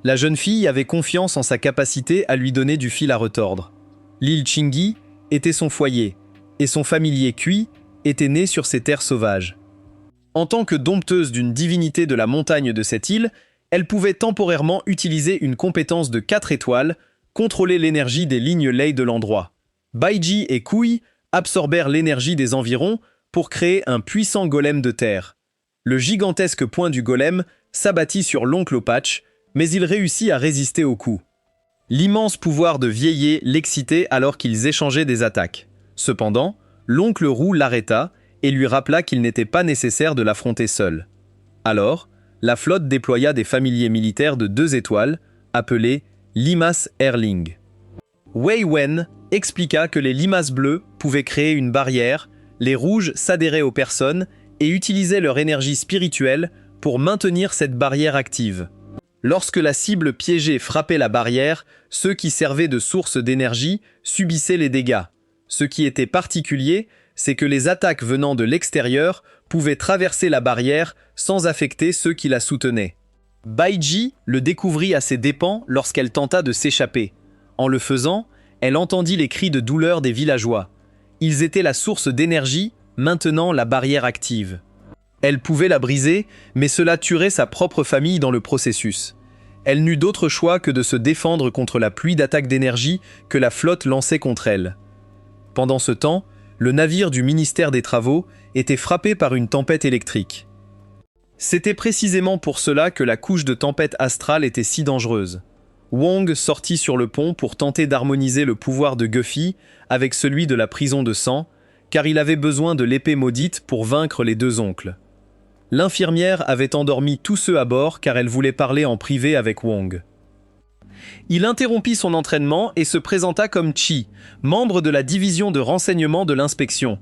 La jeune fille avait confiance en sa capacité à lui donner du fil à retordre. L'île Chingy était son foyer, et son familier Kui était né sur ces terres sauvages. En tant que dompteuse d'une divinité de la montagne de cette île, elle pouvait temporairement utiliser une compétence de 4 étoiles, contrôler l'énergie des lignes ley de l'endroit. Baiji et Kui absorbèrent l'énergie des environs pour créer un puissant golem de terre. Le gigantesque poing du golem s'abattit sur l'oncle au patch, mais il réussit à résister au coup. L'immense pouvoir de vieiller l'excitait alors qu'ils échangeaient des attaques. Cependant, l'oncle roux l'arrêta et lui rappela qu'il n'était pas nécessaire de l'affronter seul. Alors, la flotte déploya des familiers militaires de 2 étoiles, appelés Limaces Erling. Wei Wen expliqua que les limaces bleues pouvaient créer une barrière, les rouges s'adhéraient aux personnes et utilisaient leur énergie spirituelle pour maintenir cette barrière active. Lorsque la cible piégée frappait la barrière, ceux qui servaient de source d'énergie subissaient les dégâts. Ce qui était particulier, c'est que les attaques venant de l'extérieur pouvaient traverser la barrière sans affecter ceux qui la soutenaient. Baiji le découvrit à ses dépens lorsqu'elle tenta de s'échapper. En le faisant, elle entendit les cris de douleur des villageois. Ils étaient la source d'énergie, maintenant la barrière active. Elle pouvait la briser, mais cela tuerait sa propre famille dans le processus. Elle n'eut d'autre choix que de se défendre contre la pluie d'attaques d'énergie que la flotte lançait contre elle. Pendant ce temps, le navire du ministère des Travaux était frappé par une tempête électrique. C'était précisément pour cela que la couche de tempête astrale était si dangereuse. Wong sortit sur le pont pour tenter d'harmoniser le pouvoir de Guffy avec celui de la prison de sang, car il avait besoin de l'épée maudite pour vaincre les 2 oncles. L'infirmière avait endormi tous ceux à bord car elle voulait parler en privé avec Wong. Il interrompit son entraînement et se présenta comme Chi, membre de la division de renseignement de l'inspection.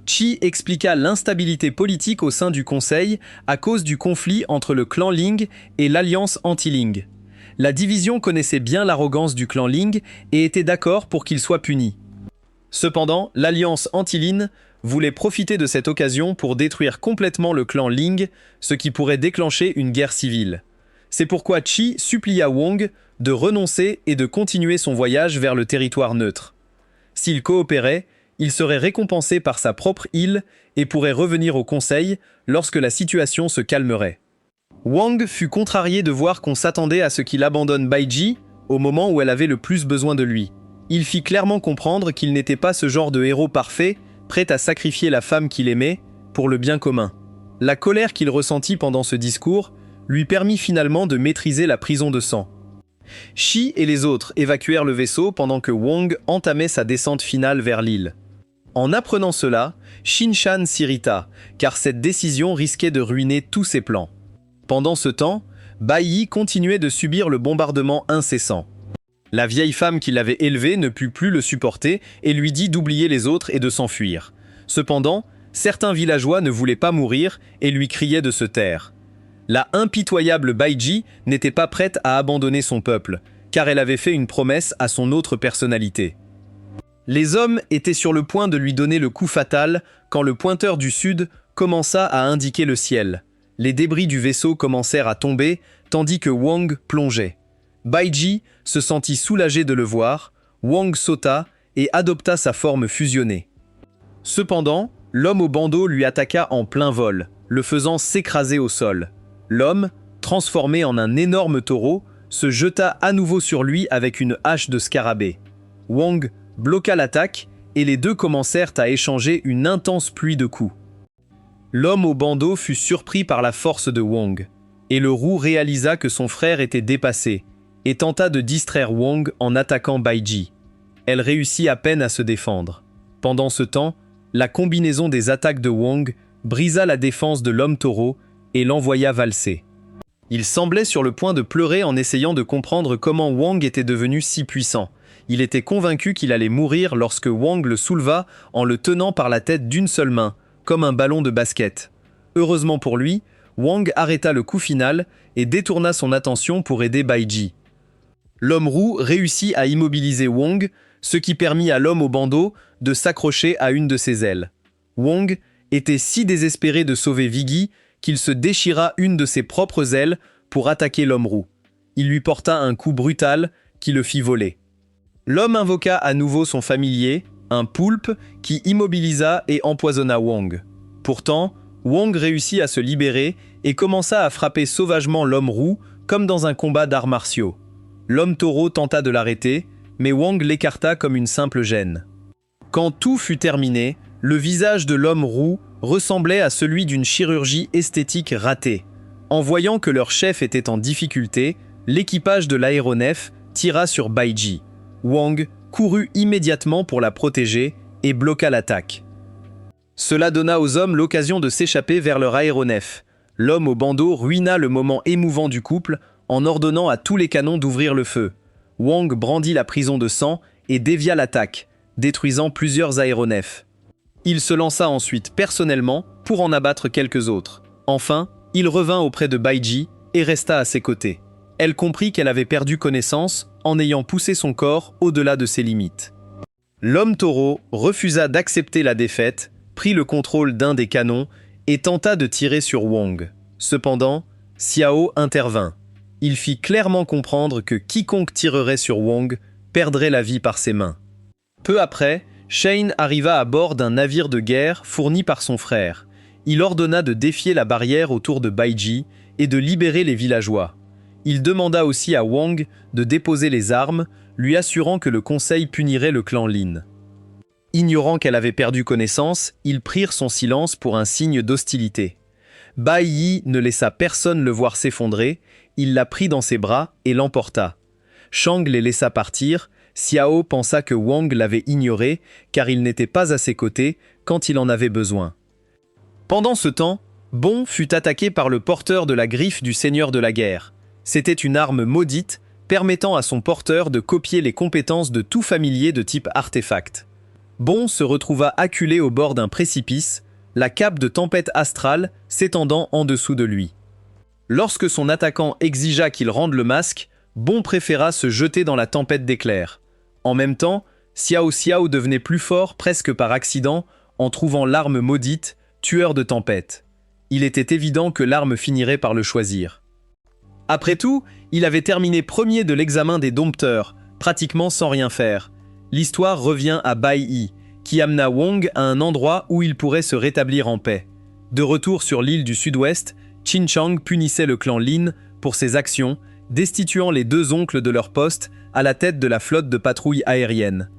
Chi expliqua l'instabilité politique au sein du conseil à cause du conflit entre le clan Ling et l'alliance anti-Ling. La division connaissait bien l'arrogance du clan Ling et était d'accord pour qu'il soit puni. Cependant, l'alliance anti-Lin voulait profiter de cette occasion pour détruire complètement le clan Ling, ce qui pourrait déclencher une guerre civile. C'est pourquoi Chi supplia Wong de renoncer et de continuer son voyage vers le territoire neutre. S'il coopérait, il serait récompensé par sa propre île et pourrait revenir au conseil lorsque la situation se calmerait. Wang fut contrarié de voir qu'on s'attendait à ce qu'il abandonne Baiji au moment où elle avait le plus besoin de lui. Il fit clairement comprendre qu'il n'était pas ce genre de héros parfait, prêt à sacrifier la femme qu'il aimait pour le bien commun. La colère qu'il ressentit pendant ce discours lui permit finalement de maîtriser la prison de sang. Shi et les autres évacuèrent le vaisseau pendant que Wong entamait sa descente finale vers l'île. En apprenant cela, Shin-chan s'irrita, car cette décision risquait de ruiner tous ses plans. Pendant ce temps, Bai Yi continuait de subir le bombardement incessant. La vieille femme qui l'avait élevé ne put plus le supporter et lui dit d'oublier les autres et de s'enfuir. Cependant, certains villageois ne voulaient pas mourir et lui criaient de se taire. La impitoyable Baiji n'était pas prête à abandonner son peuple, car elle avait fait une promesse à son autre personnalité. Les hommes étaient sur le point de lui donner le coup fatal quand le pointeur du sud commença à indiquer le ciel. Les débris du vaisseau commencèrent à tomber, tandis que Wang plongeait. Baiji se sentit soulagé de le voir, Wang sauta et adopta sa forme fusionnée. Cependant, l'homme au bandeau lui attaqua en plein vol, le faisant s'écraser au sol. L'homme, transformé en un énorme taureau, se jeta à nouveau sur lui avec une hache de scarabée. Wang bloqua l'attaque et les deux commencèrent à échanger une intense pluie de coups. L'homme au bandeau fut surpris par la force de Wang, et le roux réalisa que son frère était dépassé, et tenta de distraire Wang en attaquant Baiji. Elle réussit à peine à se défendre. Pendant ce temps, la combinaison des attaques de Wang brisa la défense de l'homme taureau et l'envoya valser. Il semblait sur le point de pleurer en essayant de comprendre comment Wang était devenu si puissant. Il était convaincu qu'il allait mourir lorsque Wang le souleva en le tenant par la tête d'une seule main, comme un ballon de basket. Heureusement pour lui, Wang arrêta le coup final et détourna son attention pour aider Bai Ji. L'homme roux réussit à immobiliser Wang, ce qui permit à l'homme au bandeau de s'accrocher à une de ses ailes. Wang était si désespéré de sauver Viggy qu'il se déchira une de ses propres ailes pour attaquer l'homme roux. Il lui porta un coup brutal qui le fit voler. L'homme invoqua à nouveau son familier, un poulpe, qui immobilisa et empoisonna Wang. Pourtant, Wang réussit à se libérer et commença à frapper sauvagement l'homme roux comme dans un combat d'arts martiaux. L'homme taureau tenta de l'arrêter, mais Wang l'écarta comme une simple gêne. Quand tout fut terminé, le visage de l'homme roux ressemblait à celui d'une chirurgie esthétique ratée. En voyant que leur chef était en difficulté, l'équipage de l'aéronef tira sur Bai Ji. Wang courut immédiatement pour la protéger et bloqua l'attaque. Cela donna aux hommes l'occasion de s'échapper vers leur aéronef. L'homme au bandeau ruina le moment émouvant du couple en ordonnant à tous les canons d'ouvrir le feu. Wang brandit la prison de sang et dévia l'attaque, détruisant plusieurs aéronefs. Il se lança ensuite personnellement pour en abattre quelques autres. Enfin, il revint auprès de Bai Ji et resta à ses côtés. Elle comprit qu'elle avait perdu connaissance en ayant poussé son corps au-delà de ses limites. L'homme taureau refusa d'accepter la défaite, prit le contrôle d'un des canons et tenta de tirer sur Wang. Cependant, Xiao intervint. Il fit clairement comprendre que quiconque tirerait sur Wang perdrait la vie par ses mains. Peu après, Shane arriva à bord d'un navire de guerre fourni par son frère. Il ordonna de défier la barrière autour de Bai Ji et de libérer les villageois. Il demanda aussi à Wang de déposer les armes, lui assurant que le conseil punirait le clan Lin. Ignorant qu'elle avait perdu connaissance, ils prirent son silence pour un signe d'hostilité. Bai Yi ne laissa personne le voir s'effondrer, il la prit dans ses bras et l'emporta. Shang les laissa partir, Xiao pensa que Wang l'avait ignoré car il n'était pas à ses côtés quand il en avait besoin. Pendant ce temps, Bon fut attaqué par le porteur de la griffe du seigneur de la guerre. C'était une arme maudite permettant à son porteur de copier les compétences de tout familier de type artefact. Bon se retrouva acculé au bord d'un précipice, la cape de tempête astrale s'étendant en dessous de lui. Lorsque son attaquant exigea qu'il rende le masque, Bon préféra se jeter dans la tempête d'éclairs. En même temps, Xiao devenait plus fort presque par accident en trouvant l'arme maudite, tueur de tempête. Il était évident que l'arme finirait par le choisir. Après tout, il avait terminé premier de l'examen des dompteurs, pratiquement sans rien faire. L'histoire revient à Bai Yi, qui amena Wang à un endroit où il pourrait se rétablir en paix. De retour sur l'île du Sud-Ouest, Qin Chang punissait le clan Lin pour ses actions, destituant les deux oncles de leur poste à la tête de la flotte de patrouille aérienne.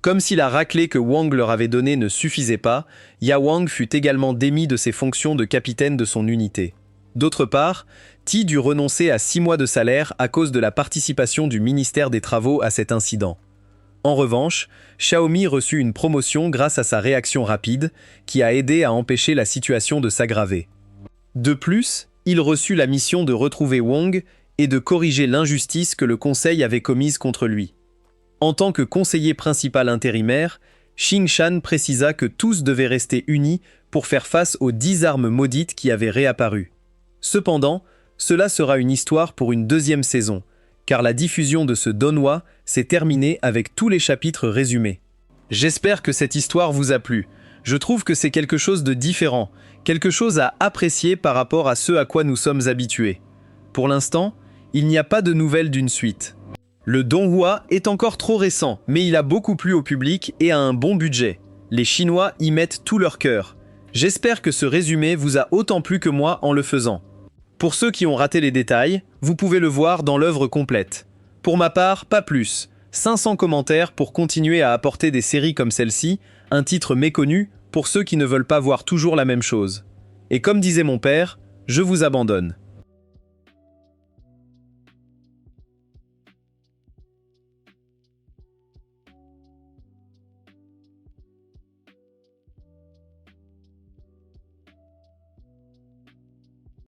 Comme si la raclée que Wang leur avait donnée ne suffisait pas, Ya Wang fut également démis de ses fonctions de capitaine de son unité. D'autre part, Ti dut renoncer à 6 mois de salaire à cause de la participation du ministère des Travaux à cet incident. En revanche, Xiaomi reçut une promotion grâce à sa réaction rapide, qui a aidé à empêcher la situation de s'aggraver. De plus, il reçut la mission de retrouver Wang et de corriger l'injustice que le conseil avait commise contre lui. En tant que conseiller principal intérimaire, Xing Shan précisa que tous devaient rester unis pour faire face aux 10 armes maudites qui avaient réapparu. Cependant, cela sera une histoire pour une deuxième saison, car la diffusion de ce donghua s'est terminée avec tous les chapitres résumés. J'espère que cette histoire vous a plu. Je trouve que c'est quelque chose de différent, quelque chose à apprécier par rapport à ce à quoi nous sommes habitués. Pour l'instant, il n'y a pas de nouvelles d'une suite. Le donghua est encore trop récent, mais il a beaucoup plu au public et a un bon budget. Les Chinois y mettent tout leur cœur. J'espère que ce résumé vous a autant plu que moi en le faisant. Pour ceux qui ont raté les détails, vous pouvez le voir dans l'œuvre complète. Pour ma part, pas plus. 500 commentaires pour continuer à apporter des séries comme celle-ci, un titre méconnu pour ceux qui ne veulent pas voir toujours la même chose. Et comme disait mon père, je vous abandonne.